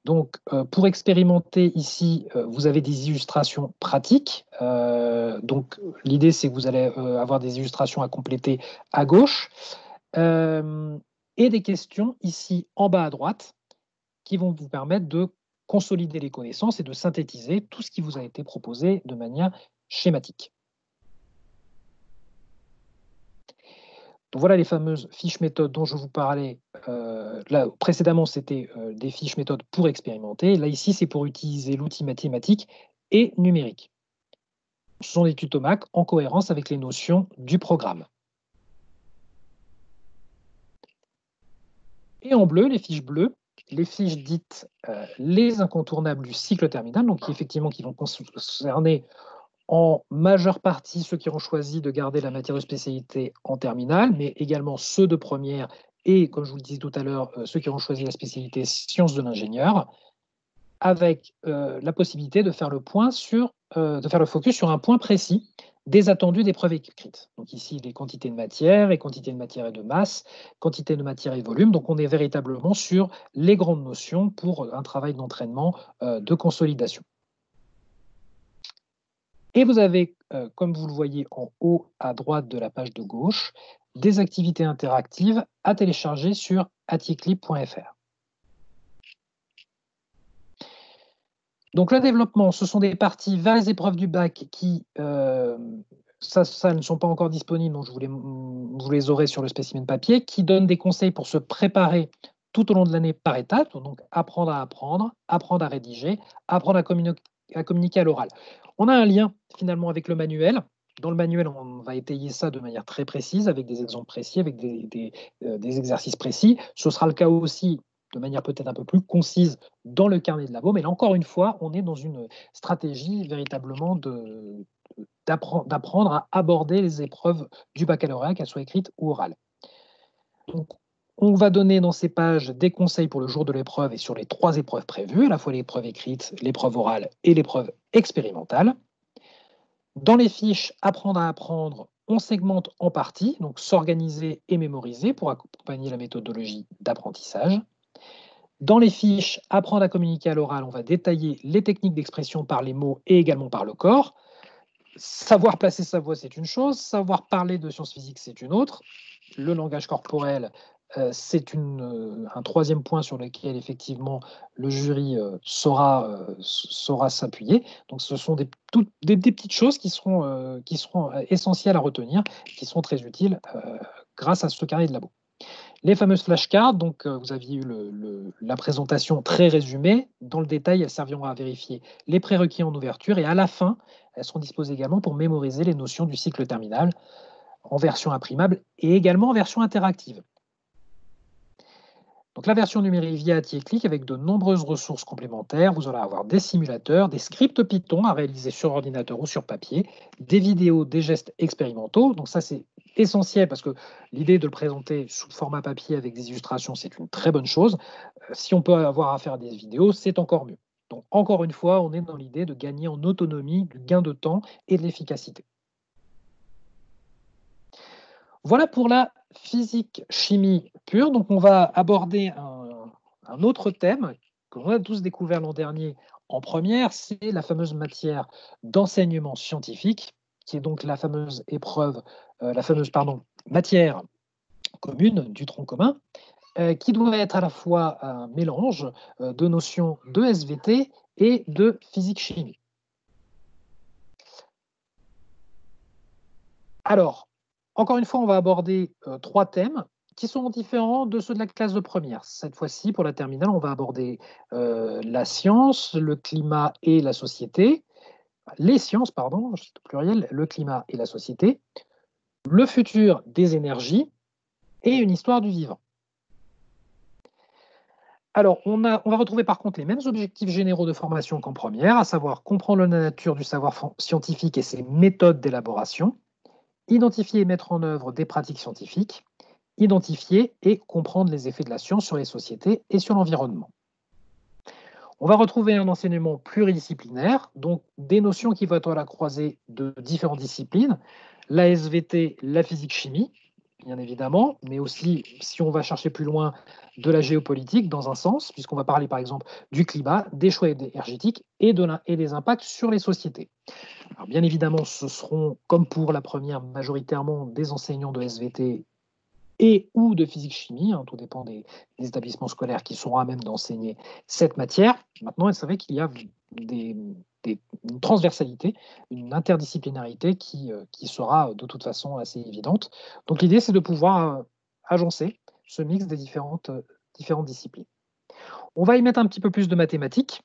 Speaker 1: Donc, pour expérimenter ici, vous avez des illustrations pratiques. Donc l'idée, c'est que vous allez, avoir des illustrations à compléter à gauche. Et des questions ici en bas à droite qui vont vous permettre de consolider les connaissances et de synthétiser tout ce qui vous a été proposé de manière schématique. Donc voilà les fameuses fiches méthodes dont je vous parlais. Là, précédemment, c'était des fiches méthodes pour expérimenter. Là, ici, c'est pour utiliser l'outil mathématique et numérique. Ce sont des tutomaques en cohérence avec les notions du programme. Et en bleu, les fiches bleues, les fiches dites les incontournables du cycle terminal, donc effectivement qui vont concerner en majeure partie ceux qui ont choisi de garder la matière de spécialité en terminale, mais également ceux de première et, comme je vous le disais tout à l'heure, ceux qui ont choisi la spécialité sciences de l'ingénieur, avec la possibilité de faire le focus sur un point précis des attendus des preuves écrites. Donc ici, les quantités de matière, et quantités de matière et de masse, quantité de matière et volume. Donc on est véritablement sur les grandes notions pour un travail d'entraînement, de consolidation. Et vous avez, comme vous le voyez en haut à droite de la page de gauche, des activités interactives à télécharger sur atieclip.fr. Donc le développement, ce sont des parties vers les épreuves du bac qui, ça ne sont pas encore disponibles, donc vous les aurez sur le spécimen papier, qui donnent des conseils pour se préparer tout au long de l'année par étapes, donc apprendre à apprendre, apprendre à rédiger, apprendre à communiquer à l'oral. On a un lien finalement avec le manuel. Dans le manuel, on va étayer ça de manière très précise, avec des exemples précis, avec des exercices précis. Ce sera le cas aussi de manière peut-être un peu plus concise dans le carnet de labo, mais là encore une fois, on est dans une stratégie véritablement d'apprendre à aborder les épreuves du baccalauréat, qu'elles soient écrites ou orales. Donc, on va donner dans ces pages des conseils pour le jour de l'épreuve et sur les 3 épreuves prévues, à la fois l'épreuve écrite, l'épreuve orale et l'épreuve expérimentale. Dans les fiches apprendre à apprendre, on segmente en parties, donc s'organiser et mémoriser pour accompagner la méthodologie d'apprentissage. Dans les fiches apprendre à communiquer à l'oral, on va détailler les techniques d'expression par les mots et également par le corps. Savoir placer sa voix, c'est une chose, savoir parler de sciences physiques, c'est une autre. Le langage corporel, c'est un 3e point sur lequel effectivement le jury saura s'appuyer. Donc ce sont des petites choses qui seront essentielles à retenir, qui seront très utiles grâce à ce carnet de labo. Les fameuses flashcards, donc vous aviez eu la présentation très résumée. Dans le détail, elles serviront à vérifier les prérequis en ouverture et à la fin, elles seront disposées également pour mémoriser les notions du cycle terminal en version imprimable et également en version interactive. Donc la version numérique via Atieclic avec de nombreuses ressources complémentaires. Vous allez avoir des simulateurs, des scripts Python à réaliser sur ordinateur ou sur papier, des vidéos, des gestes expérimentaux. Donc ça, c'est essentiel parce que l'idée de le présenter sous format papier avec des illustrations, c'est une très bonne chose. Si on peut avoir à faire des vidéos, c'est encore mieux. Donc encore une fois, on est dans l'idée de gagner en autonomie, du gain de temps et de l'efficacité. Voilà pour la physique-chimie pure. Donc on va aborder un autre thème que l'on a tous découvert l'an dernier en première, c'est la fameuse matière d'enseignement scientifique, qui est donc la fameuse matière commune du tronc commun, qui doit être à la fois un mélange de notions de SVT et de physique-chimie. Alors, encore une fois, on va aborder 3 thèmes qui sont différents de ceux de la classe de première. Cette fois-ci, pour la terminale, on va aborder la science, le climat et la société. Les sciences, pardon, au pluriel, le climat et la société, le futur des énergies et une histoire du vivant. Alors, on va retrouver par contre les mêmes objectifs généraux de formation qu'en première, à savoir comprendre la nature du savoir scientifique et ses méthodes d'élaboration, identifier et mettre en œuvre des pratiques scientifiques, identifier et comprendre les effets de la science sur les sociétés et sur l'environnement. On va retrouver un enseignement pluridisciplinaire, donc des notions qui vont être à la croisée de différentes disciplines, la SVT, la physique-chimie, bien évidemment, mais aussi, si on va chercher plus loin, de la géopolitique dans un sens, puisqu'on va parler par exemple du climat, des choix énergétiques et des impacts sur les sociétés. Alors, bien évidemment, ce seront, comme pour la première, majoritairement des enseignants de SVT et ou de physique-chimie, hein, tout dépend des établissements scolaires qui seront à même d'enseigner cette matière. Maintenant, c'est vrai qu'il y a une transversalité, une interdisciplinarité qui sera de toute façon assez évidente. Donc l'idée, c'est de pouvoir agencer ce mix des différentes disciplines. On va y mettre un petit peu plus de mathématiques,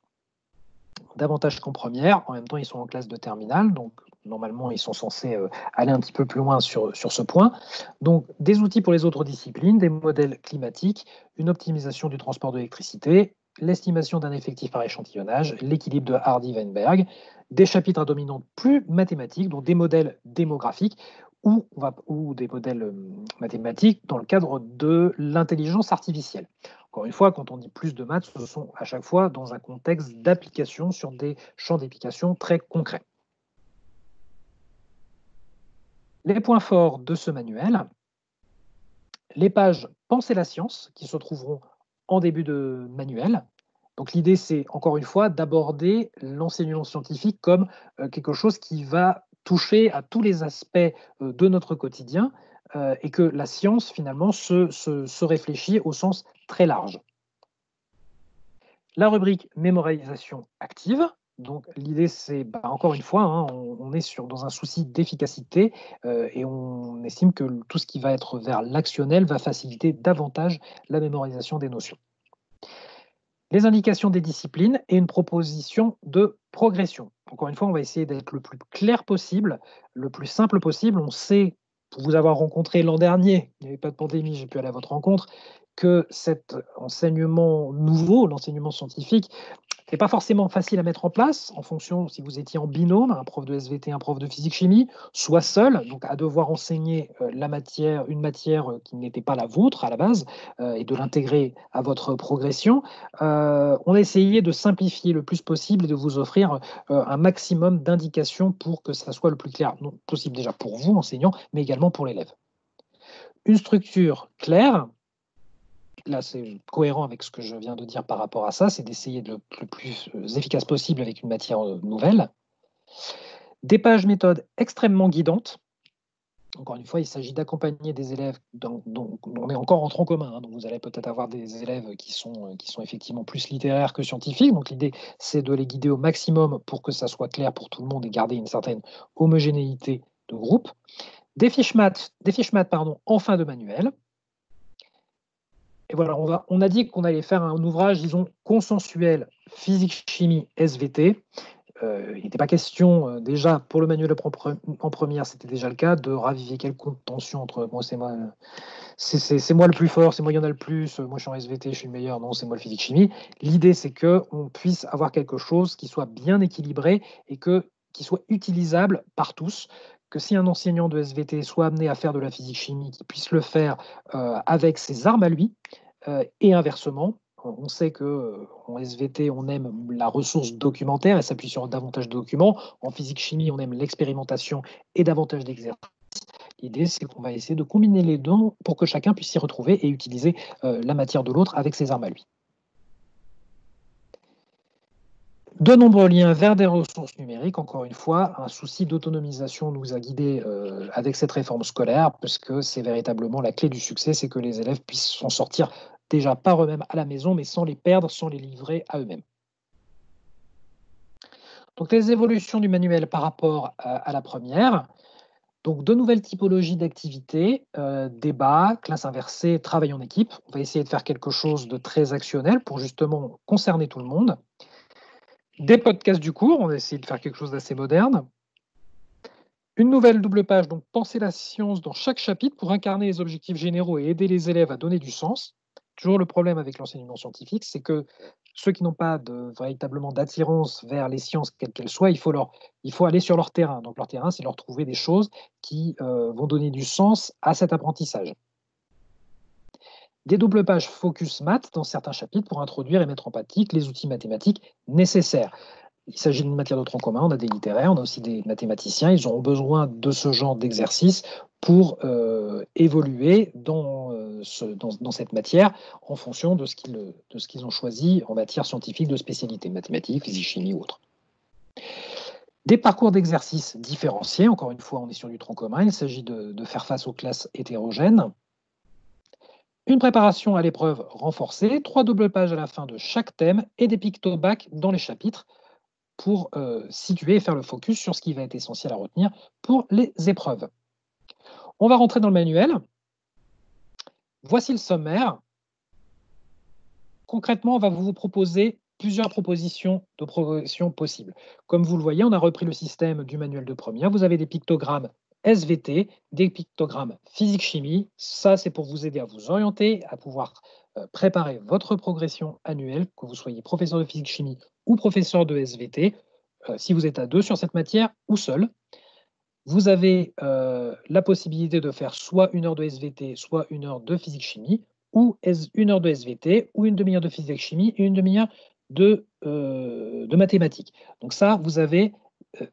Speaker 1: davantage qu'en première. En même temps, ils sont en classe de terminale, donc normalement, ils sont censés aller un petit peu plus loin sur ce point. Donc, des outils pour les autres disciplines, des modèles climatiques, une optimisation du transport d'électricité, l'estimation d'un effectif par échantillonnage, l'équilibre de Hardy-Weinberg, des chapitres à dominante plus mathématiques, donc des modèles démographiques ou des modèles mathématiques dans le cadre de l'intelligence artificielle. Encore une fois, quand on dit plus de maths, ce sont à chaque fois dans un contexte d'application sur des champs d'application très concrets. Les points forts de ce manuel, les pages Penser la science qui se trouveront en début de manuel. Donc l'idée, c'est encore une fois d'aborder l'enseignement scientifique comme quelque chose qui va toucher à tous les aspects de notre quotidien et que la science, finalement, se réfléchit au sens très large. La rubrique mémorisation active. Donc l'idée, c'est encore une fois, hein, on est dans un souci d'efficacité et on estime que tout ce qui va être vers l'actionnel va faciliter davantage la mémorisation des notions. Les indications des disciplines et une proposition de progression. Encore une fois, on va essayer d'être le plus clair possible, le plus simple possible. On sait, pour vous avoir rencontré l'an dernier, il n'y avait pas de pandémie, j'ai pu aller à votre rencontre, que cet enseignement nouveau, l'enseignement scientifique, n'est pas forcément facile à mettre en place en fonction si vous étiez en binôme, un prof de SVT, un prof de physique-chimie, soit seul, donc à devoir enseigner une matière qui n'était pas la vôtre à la base et de l'intégrer à votre progression. On a essayé de simplifier le plus possible et de vous offrir un maximum d'indications pour que ça soit le plus clair possible déjà pour vous, enseignants, mais également pour l'élève. Une structure claire. Là, c'est cohérent avec ce que je viens de dire par rapport à ça, c'est d'essayer de le plus efficace possible avec une matière nouvelle. Des pages méthodes extrêmement guidantes. Encore une fois, il s'agit d'accompagner des élèves dont on est encore en tronc commun. Hein, donc vous allez peut-être avoir des élèves qui sont effectivement plus littéraires que scientifiques. Donc l'idée, c'est de les guider au maximum pour que ça soit clair pour tout le monde et garder une certaine homogénéité de groupe. Des fiches maths en fin de manuel. Et voilà, on a dit qu'on allait faire un ouvrage, disons, consensuel, physique, chimie, SVT. Il n'était pas question, déjà, pour le manuel en première, c'était déjà le cas, de raviver quelconque tension entre moi, c'est moi le plus fort, c'est moi, il y en a le plus, moi je suis en SVT, je suis le meilleur, non, c'est moi le physique chimie. L'idée, c'est qu'on puisse avoir quelque chose qui soit bien équilibré et qui soit utilisable par tous, que si un enseignant de SVT soit amené à faire de la physique chimie, qu'il puisse le faire avec ses armes à lui, et inversement. On sait qu'en SVT, on aime la ressource documentaire et s'appuie sur davantage de documents. En physique-chimie, on aime l'expérimentation et davantage d'exercices. L'idée, c'est qu'on va essayer de combiner les deux pour que chacun puisse s'y retrouver et utiliser la matière de l'autre avec ses armes à lui. De nombreux liens vers des ressources numériques, encore une fois, un souci d'autonomisation nous a guidés avec cette réforme scolaire, parce que c'est véritablement la clé du succès, c'est que les élèves puissent s'en sortir déjà par eux-mêmes à la maison, mais sans les perdre, sans les livrer à eux-mêmes. Donc les évolutions du manuel par rapport à la première. Donc, de nouvelles typologies d'activités, débat, classe inversée, travail en équipe. On va essayer de faire quelque chose de très actionnel pour justement concerner tout le monde. Des podcasts du cours, on va essayer de faire quelque chose d'assez moderne. Une nouvelle double page, donc penser la science dans chaque chapitre pour incarner les objectifs généraux et aider les élèves à donner du sens. Toujours le problème avec l'enseignement scientifique, c'est que ceux qui n'ont pas véritablement d'attirance vers les sciences, quelles qu'elles soient, il faut aller sur leur terrain. Donc leur terrain, c'est leur trouver des choses qui vont donner du sens à cet apprentissage. Des doubles pages focus maths dans certains chapitres pour introduire et mettre en pratique les outils mathématiques nécessaires. Il s'agit d'une matière de tronc commun, on a des littéraires, on a aussi des mathématiciens, ils auront besoin de ce genre d'exercice pour évoluer dans cette matière en fonction de ce qu'ils ont choisi en matière scientifique de spécialité, mathématiques, physique, chimie ou autre. Des parcours d'exercices différenciés, encore une fois on est sur du tronc commun, il s'agit de faire face aux classes hétérogènes. Une préparation à l'épreuve renforcée, 3 doubles pages à la fin de chaque thème et des picto-bacs dans les chapitres pour situer et faire le focus sur ce qui va être essentiel à retenir pour les épreuves. On va rentrer dans le manuel. Voici le sommaire. Concrètement, on va vous proposer plusieurs propositions de progression possibles. Comme vous le voyez, on a repris le système du manuel de première. Vous avez des pictogrammes SVT, des pictogrammes physique-chimie. Ça, c'est pour vous aider à vous orienter, à pouvoir préparer votre progression annuelle, que vous soyez professeur de physique-chimie ou professeur de SVT. Si vous êtes à 2 sur cette matière ou seul, vous avez la possibilité de faire soit 1 heure de SVT, soit 1 heure de physique-chimie, ou 1 heure de SVT, ou une demi-heure de physique-chimie et une demi-heure de mathématiques. Donc ça, vous avez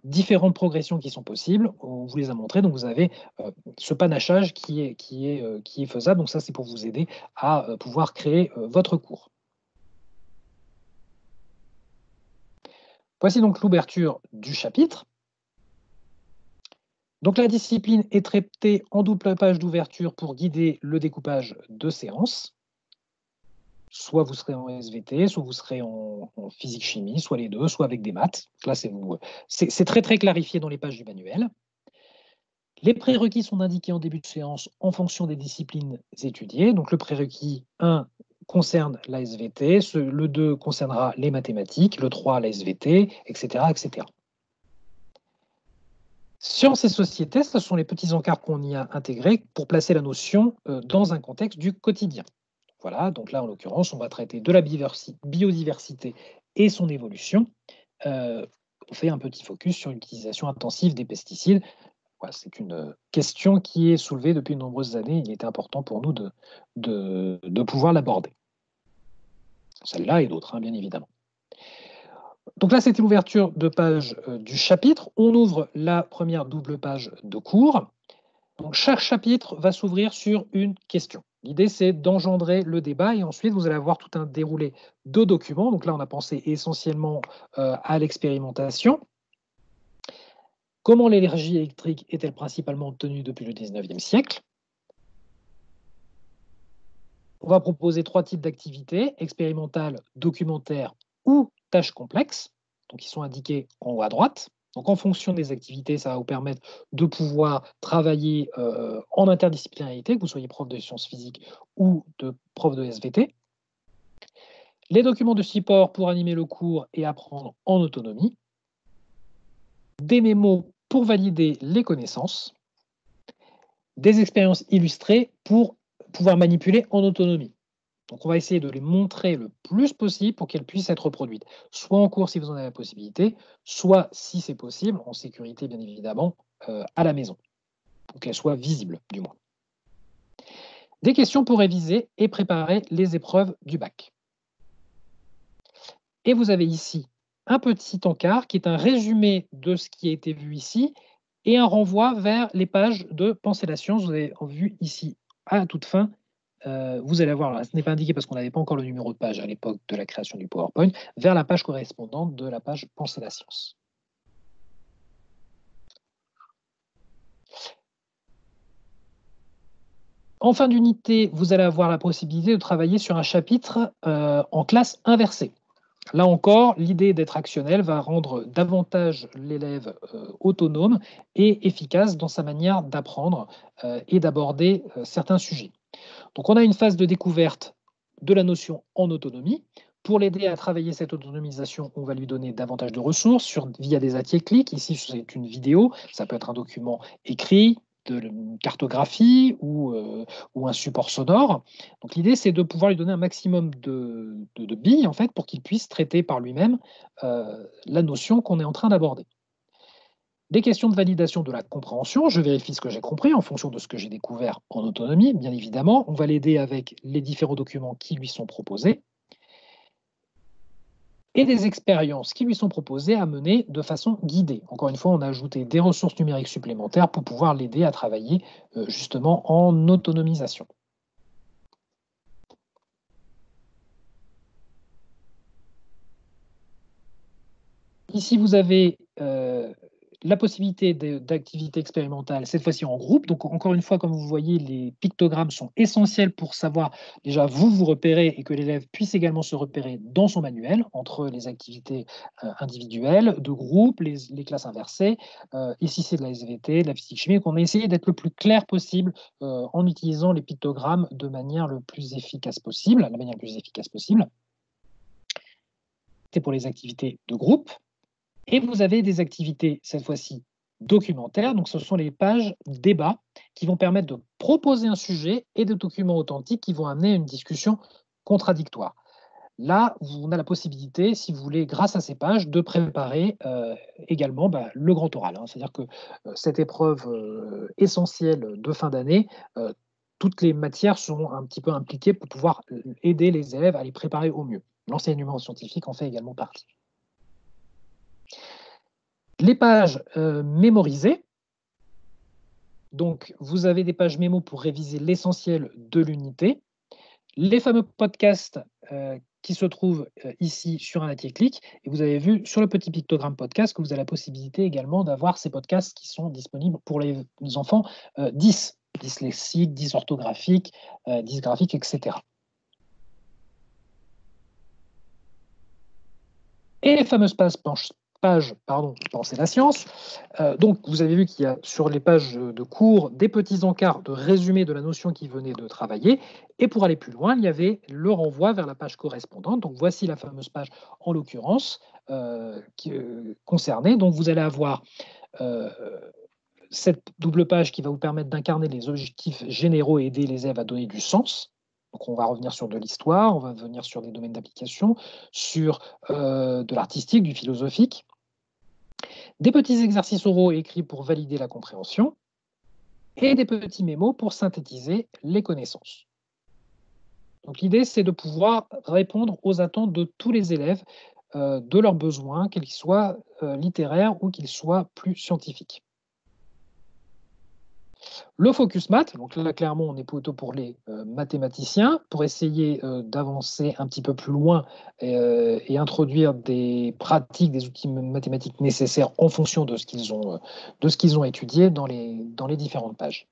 Speaker 1: différentes progressions qui sont possibles. On vous les a montrées. Donc vous avez ce panachage qui est faisable. Donc ça, c'est pour vous aider à pouvoir créer votre cours. Voici donc l'ouverture du chapitre. Donc la discipline est traitée en double page d'ouverture pour guider le découpage de séances. Soit vous serez en SVT, soit vous serez en physique-chimie, soit les deux, soit avec des maths. Là, c'est très très clarifié dans les pages du manuel. Les prérequis sont indiqués en début de séance en fonction des disciplines étudiées. Donc le prérequis 1 concerne la SVT, le 2 concernera les mathématiques, le 3 la SVT, etc., etc. Sciences et société, ce sont les petits encarts qu'on y a intégrés pour placer la notion dans un contexte du quotidien. Voilà, donc là, en l'occurrence, on va traiter de la biodiversité et son évolution. On fait un petit focus sur l'utilisation intensive des pesticides. Voilà, c'est une question qui est soulevée depuis de nombreuses années. Il était important pour nous de pouvoir l'aborder. Celle-là et d'autres, hein, bien évidemment. Donc là, c'était l'ouverture de page du chapitre. On ouvre la première double page de cours. Donc, chaque chapitre va s'ouvrir sur une question. L'idée, c'est d'engendrer le débat et ensuite, vous allez avoir tout un déroulé de documents. Donc là, on a pensé essentiellement à l'expérimentation. Comment l'énergie électrique est-elle principalement obtenue depuis le 19e siècle? On va proposer 3 types d'activités, expérimentales, documentaires ou tâches complexes, donc qui sont indiquées en haut à droite. Donc en fonction des activités, ça va vous permettre de pouvoir travailler en interdisciplinarité, que vous soyez prof de sciences physiques ou prof de SVT. Les documents de support pour animer le cours et apprendre en autonomie. Des mémos pour valider les connaissances. Des expériences illustrées pour pouvoir manipuler en autonomie. Donc, on va essayer de les montrer le plus possible pour qu'elles puissent être reproduites, soit en cours si vous en avez la possibilité, soit, si c'est possible, en sécurité bien évidemment, à la maison, pour qu'elles soient visibles du moins. Des questions pour réviser et préparer les épreuves du bac. Et vous avez ici un petit encart qui est un résumé de ce qui a été vu ici et un renvoi vers les pages de Penser la science. Vous avez vu ici à la toute fin. Vous allez voir, là, ce n'est pas indiqué parce qu'on n'avait pas encore le numéro de page à l'époque de la création du PowerPoint, vers la page correspondante de la page Penser la science. En fin d'unité, vous allez avoir la possibilité de travailler sur un chapitre en classe inversée. Là encore, l'idée d'être actionnel va rendre davantage l'élève autonome et efficace dans sa manière d'apprendre et d'aborder certains sujets. Donc on a une phase de découverte de la notion en autonomie. Pour l'aider à travailler cette autonomisation, on va lui donner davantage de ressources via des ateliers-clics. Ici, c'est une vidéo, ça peut être un document écrit, une cartographie ou un support sonore. Donc l'idée, c'est de pouvoir lui donner un maximum de billes en fait, pour qu'il puisse traiter par lui-même la notion qu'on est en train d'aborder. Des questions de validation de la compréhension, je vérifie ce que j'ai compris en fonction de ce que j'ai découvert en autonomie, bien évidemment. On va l'aider avec les différents documents qui lui sont proposés et des expériences qui lui sont proposées à mener de façon guidée. Encore une fois, on a ajouté des ressources numériques supplémentaires pour pouvoir l'aider à travailler justement en autonomisation. Ici, vous avez la possibilité d'activités expérimentales, cette fois-ci en groupe. Donc, encore une fois, comme vous voyez, les pictogrammes sont essentiels pour savoir déjà vous repérer et que l'élève puisse également se repérer dans son manuel entre les activités individuelles, de groupe, les classes inversées, et si c'est de la SVT, de la physique-chimie. Donc, on a essayé d'être le plus clair possible en utilisant les pictogrammes de manière le plus efficace possible, la manière la plus efficace possible. C'est pour les activités de groupe. Et vous avez des activités, cette fois-ci, documentaires. Donc, ce sont les pages débat qui vont permettre de proposer un sujet et des documents authentiques qui vont amener une discussion contradictoire. Là, on a la possibilité, si vous voulez, grâce à ces pages, de préparer également le grand oral, hein. C'est-à-dire que cette épreuve essentielle de fin d'année, toutes les matières sont un petit peu impliquées pour pouvoir aider les élèves à les préparer au mieux. L'enseignement scientifique en fait également partie. Les pages mémorisées, donc vous avez des pages mémo pour réviser l'essentiel de l'unité. Les fameux podcasts qui se trouvent ici sur un atelier-clic. Et vous avez vu sur le petit pictogramme podcast que vous avez la possibilité également d'avoir ces podcasts qui sont disponibles pour les enfants 10, dyslexiques, dysorthographiques, dysgraphiques, etc. Et les fameuses pages Penser la science. Donc, vous avez vu qu'il y a sur les pages de cours des petits encarts de résumé de la notion qui venait de travailler. Et pour aller plus loin, il y avait le renvoi vers la page correspondante. Donc, voici la fameuse page en l'occurrence concernée. Donc, vous allez avoir cette double page qui va vous permettre d'incarner les objectifs généraux et aider les élèves à donner du sens. Donc, on va revenir sur de l'histoire, on va venir sur des domaines d'application, sur de l'artistique, du philosophique. Des petits exercices oraux écrits pour valider la compréhension et des petits mémos pour synthétiser les connaissances. Donc l'idée, c'est de pouvoir répondre aux attentes de tous les élèves, de leurs besoins, qu'ils soient littéraires ou qu'ils soient plus scientifiques. Le focus maths, donc là clairement on est plutôt pour les mathématiciens, pour essayer d'avancer un petit peu plus loin et introduire des pratiques, des outils mathématiques nécessaires en fonction de ce qu'ils ont étudié dans les différentes pages.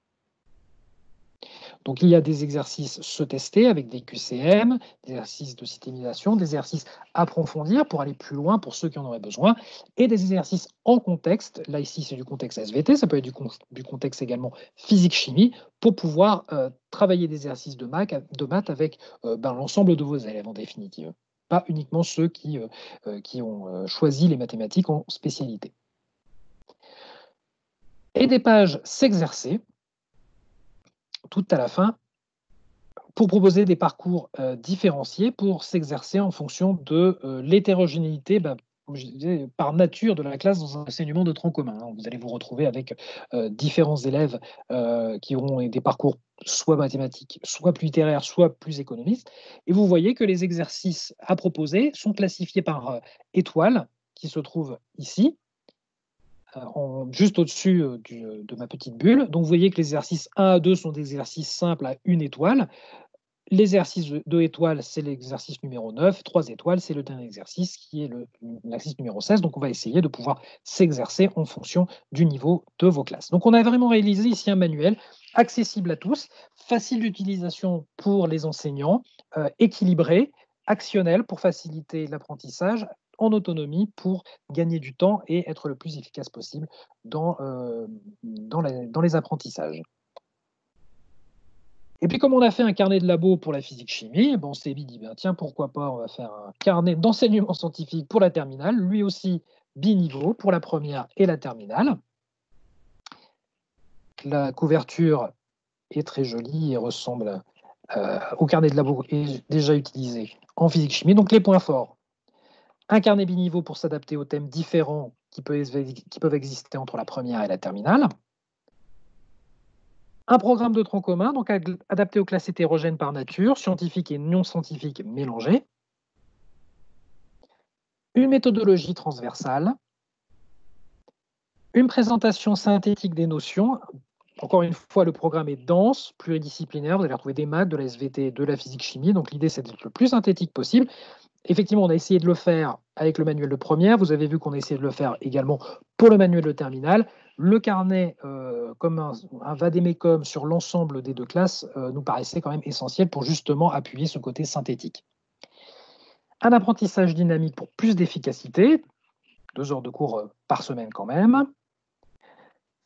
Speaker 1: Donc il y a des exercices se tester avec des QCM, des exercices de systémisation, des exercices approfondir pour aller plus loin pour ceux qui en auraient besoin, et des exercices en contexte. Là ici c'est du contexte SVT, ça peut être du contexte également physique-chimie, pour pouvoir travailler des exercices de maths avec l'ensemble de vos élèves en définitive. Pas uniquement ceux qui ont choisi les mathématiques en spécialité. Et des pages s'exercer, tout à la fin, pour proposer des parcours différenciés pour s'exercer en fonction de l'hétérogénéité, comme je disais, par nature de la classe dans un enseignement de tronc commun, hein. Vous allez vous retrouver avec différents élèves qui auront des parcours soit mathématiques, soit plus littéraires, soit plus économistes. Et vous voyez que les exercices à proposer sont classifiés par étoiles qui se trouvent ici. Juste au-dessus de ma petite bulle. Donc, vous voyez que les exercices 1 à 2 sont des exercices simples à 1 étoile. L'exercice 2 étoiles, c'est l'exercice numéro 9. 3 étoiles, c'est le dernier exercice qui est l'exercice numéro 16. Donc, on va essayer de pouvoir s'exercer en fonction du niveau de vos classes. Donc, on a vraiment réalisé ici un manuel accessible à tous, facile d'utilisation pour les enseignants, équilibré, actionnel pour faciliter l'apprentissage, en autonomie pour gagner du temps et être le plus efficace possible dans les apprentissages. Et puis, comme on a fait un carnet de labo pour la physique-chimie, on s'est dit, ben, tiens, pourquoi pas, on va faire un carnet d'enseignement scientifique pour la terminale, lui aussi biniveau pour la première et la terminale. La couverture est très jolie et ressemble au carnet de labo déjà utilisé en physique-chimie. Donc, les points forts. Un carnet biniveau pour s'adapter aux thèmes différents qui peuvent exister entre la première et la terminale. Un programme de tronc commun, donc adapté aux classes hétérogènes par nature, scientifiques et non scientifiques mélangées. Une méthodologie transversale. Une présentation synthétique des notions. Encore une fois, le programme est dense, pluridisciplinaire. Vous allez retrouver des maths, de la SVT, de la physique-chimie. Donc l'idée, c'est d'être le plus synthétique possible. Effectivement, on a essayé de le faire avec le manuel de première. Vous avez vu qu'on a essayé de le faire également pour le manuel de terminale. Le carnet, comme un vadémécum sur l'ensemble des deux classes, nous paraissait quand même essentiel pour justement appuyer ce côté synthétique. Un apprentissage dynamique pour plus d'efficacité, 2 heures de cours par semaine quand même.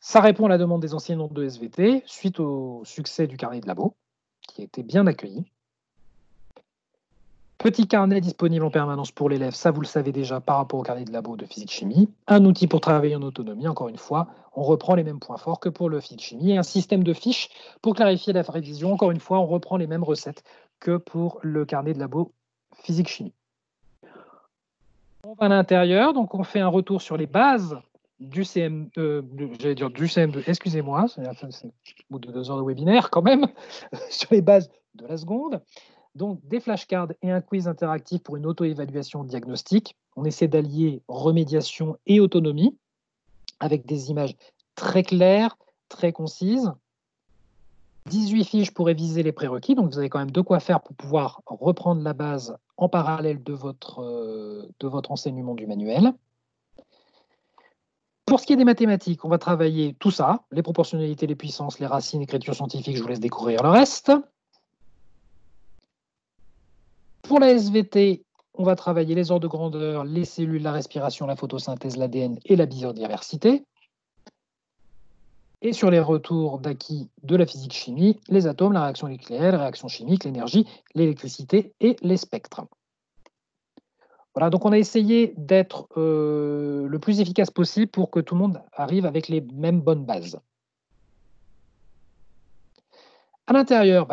Speaker 1: Ça répond à la demande des enseignants de SVT suite au succès du carnet de labo, qui a été bien accueilli. Petit carnet disponible en permanence pour l'élève, ça vous le savez déjà par rapport au carnet de labo de physique-chimie. Un outil pour travailler en autonomie, encore une fois, on reprend les mêmes points forts que pour le physique-chimie. Et un système de fiches pour clarifier la révision, encore une fois, on reprend les mêmes recettes que pour le carnet de labo physique-chimie. On va à l'intérieur, donc on fait un retour sur les bases du du CM2, excusez-moi, c'est au bout de 2 heures de webinaire quand même, sur les bases de la seconde. Donc, des flashcards et un quiz interactif pour une auto-évaluation diagnostique. On essaie d'allier remédiation et autonomie avec des images très claires, très concises. 18 fiches pour réviser les prérequis. Donc, vous avez quand même de quoi faire pour pouvoir reprendre la base en parallèle de votre enseignement du manuel. Pour ce qui est des mathématiques, on va travailler tout ça, les proportionnalités, les puissances, les racines, écriture scientifique, je vous laisse découvrir le reste. Pour la SVT, on va travailler les ordres de grandeur, les cellules, la respiration, la photosynthèse, l'ADN et la biodiversité. Et sur les retours d'acquis de la physique-chimie, les atomes, la réaction nucléaire, la réaction chimique, l'énergie, l'électricité et les spectres. Voilà, donc on a essayé d'être le plus efficace possible pour que tout le monde arrive avec les mêmes bonnes bases. À l'intérieur,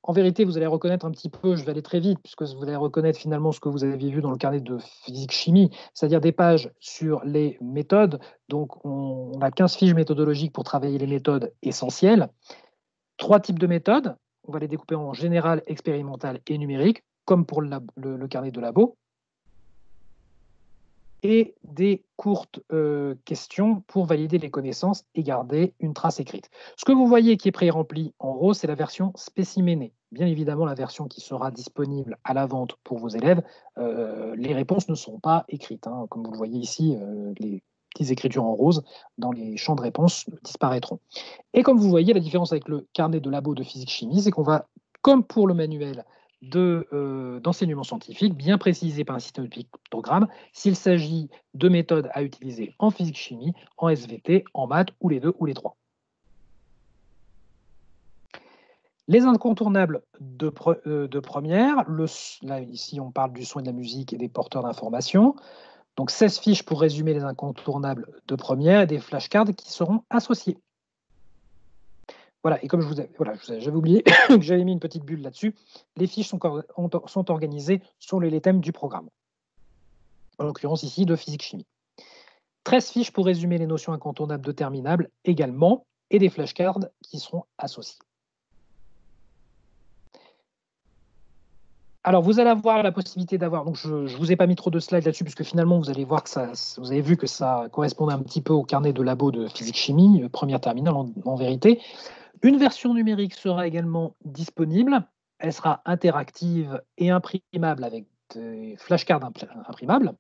Speaker 1: en vérité, vous allez reconnaître un petit peu, je vais aller très vite, puisque vous allez reconnaître finalement ce que vous avez vu dans le carnet de physique-chimie, c'est-à-dire des pages sur les méthodes. Donc, on a 15 fiches méthodologiques pour travailler les méthodes essentielles. 3 types de méthodes. On va les découper en général, expérimental et numérique, comme pour le carnet de labo. Et des courtes questions pour valider les connaissances et garder une trace écrite. Ce que vous voyez qui est pré-rempli en rose, c'est la version spécimenée. Bien évidemment, la version qui sera disponible à la vente pour vos élèves, les réponses ne sont pas écrites. Comme vous le voyez ici, les petites écritures en rose dans les champs de réponse disparaîtront. Et comme vous voyez, la différence avec le carnet de labo de physique-chimie, c'est qu'on va, comme pour le manuel d'enseignement scientifique, bien précisé par un système de pictogramme, s'il s'agit de méthodes à utiliser en physique-chimie, en SVT, en maths, ou les deux, ou les trois. Les incontournables de première, là ici on parle du son et de la musique et des porteurs d'informations. Donc 16 fiches pour résumer les incontournables de première et des flashcards qui seront associés. Voilà, et comme j'avais oublié que j'avais mis une petite bulle là-dessus, les fiches sont organisées sur les thèmes du programme. En l'occurrence ici de physique-chimie. 13 fiches pour résumer les notions incontournables de terminable également, et des flashcards qui seront associés. Alors, vous allez avoir la possibilité d'avoir, donc je ne vous ai pas mis trop de slides là-dessus, puisque finalement, vous allez voir que vous avez vu que ça correspondait un petit peu au carnet de labo de physique-chimie, première terminale en vérité. Une version numérique sera également disponible. Elle sera interactive et imprimable avec des flashcards imprimables.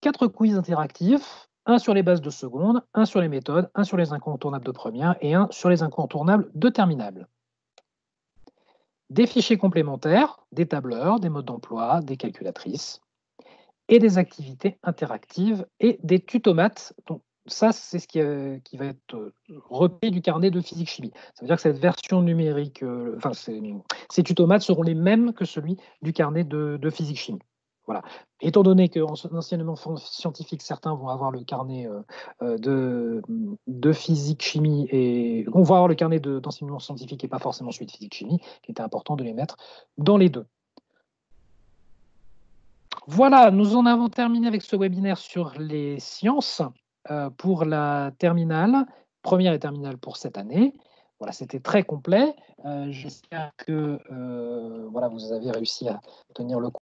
Speaker 1: 4 quiz interactifs, un sur les bases de seconde, un sur les méthodes, un sur les incontournables de première et un sur les incontournables de terminale. des fichiers complémentaires, des tableurs, des modes d'emploi, des calculatrices et des activités interactives et des tutomates. Donc ça, c'est ce qui va être repris du carnet de physique-chimie. Ça veut dire que cette version numérique, enfin ces tutomates seront les mêmes que celui du carnet de physique-chimie. Voilà. Étant donné qu'en enseignement scientifique, certains vont avoir le carnet de physique-chimie et on va avoir le carnet d'enseignement scientifique et pas forcément celui de physique-chimie, qui était important de les mettre dans les deux. Voilà, nous en avons terminé avec ce webinaire sur les sciences pour la terminale, première et terminale pour cette année. Voilà, c'était très complet. J'espère que voilà, vous avez réussi à tenir le coup.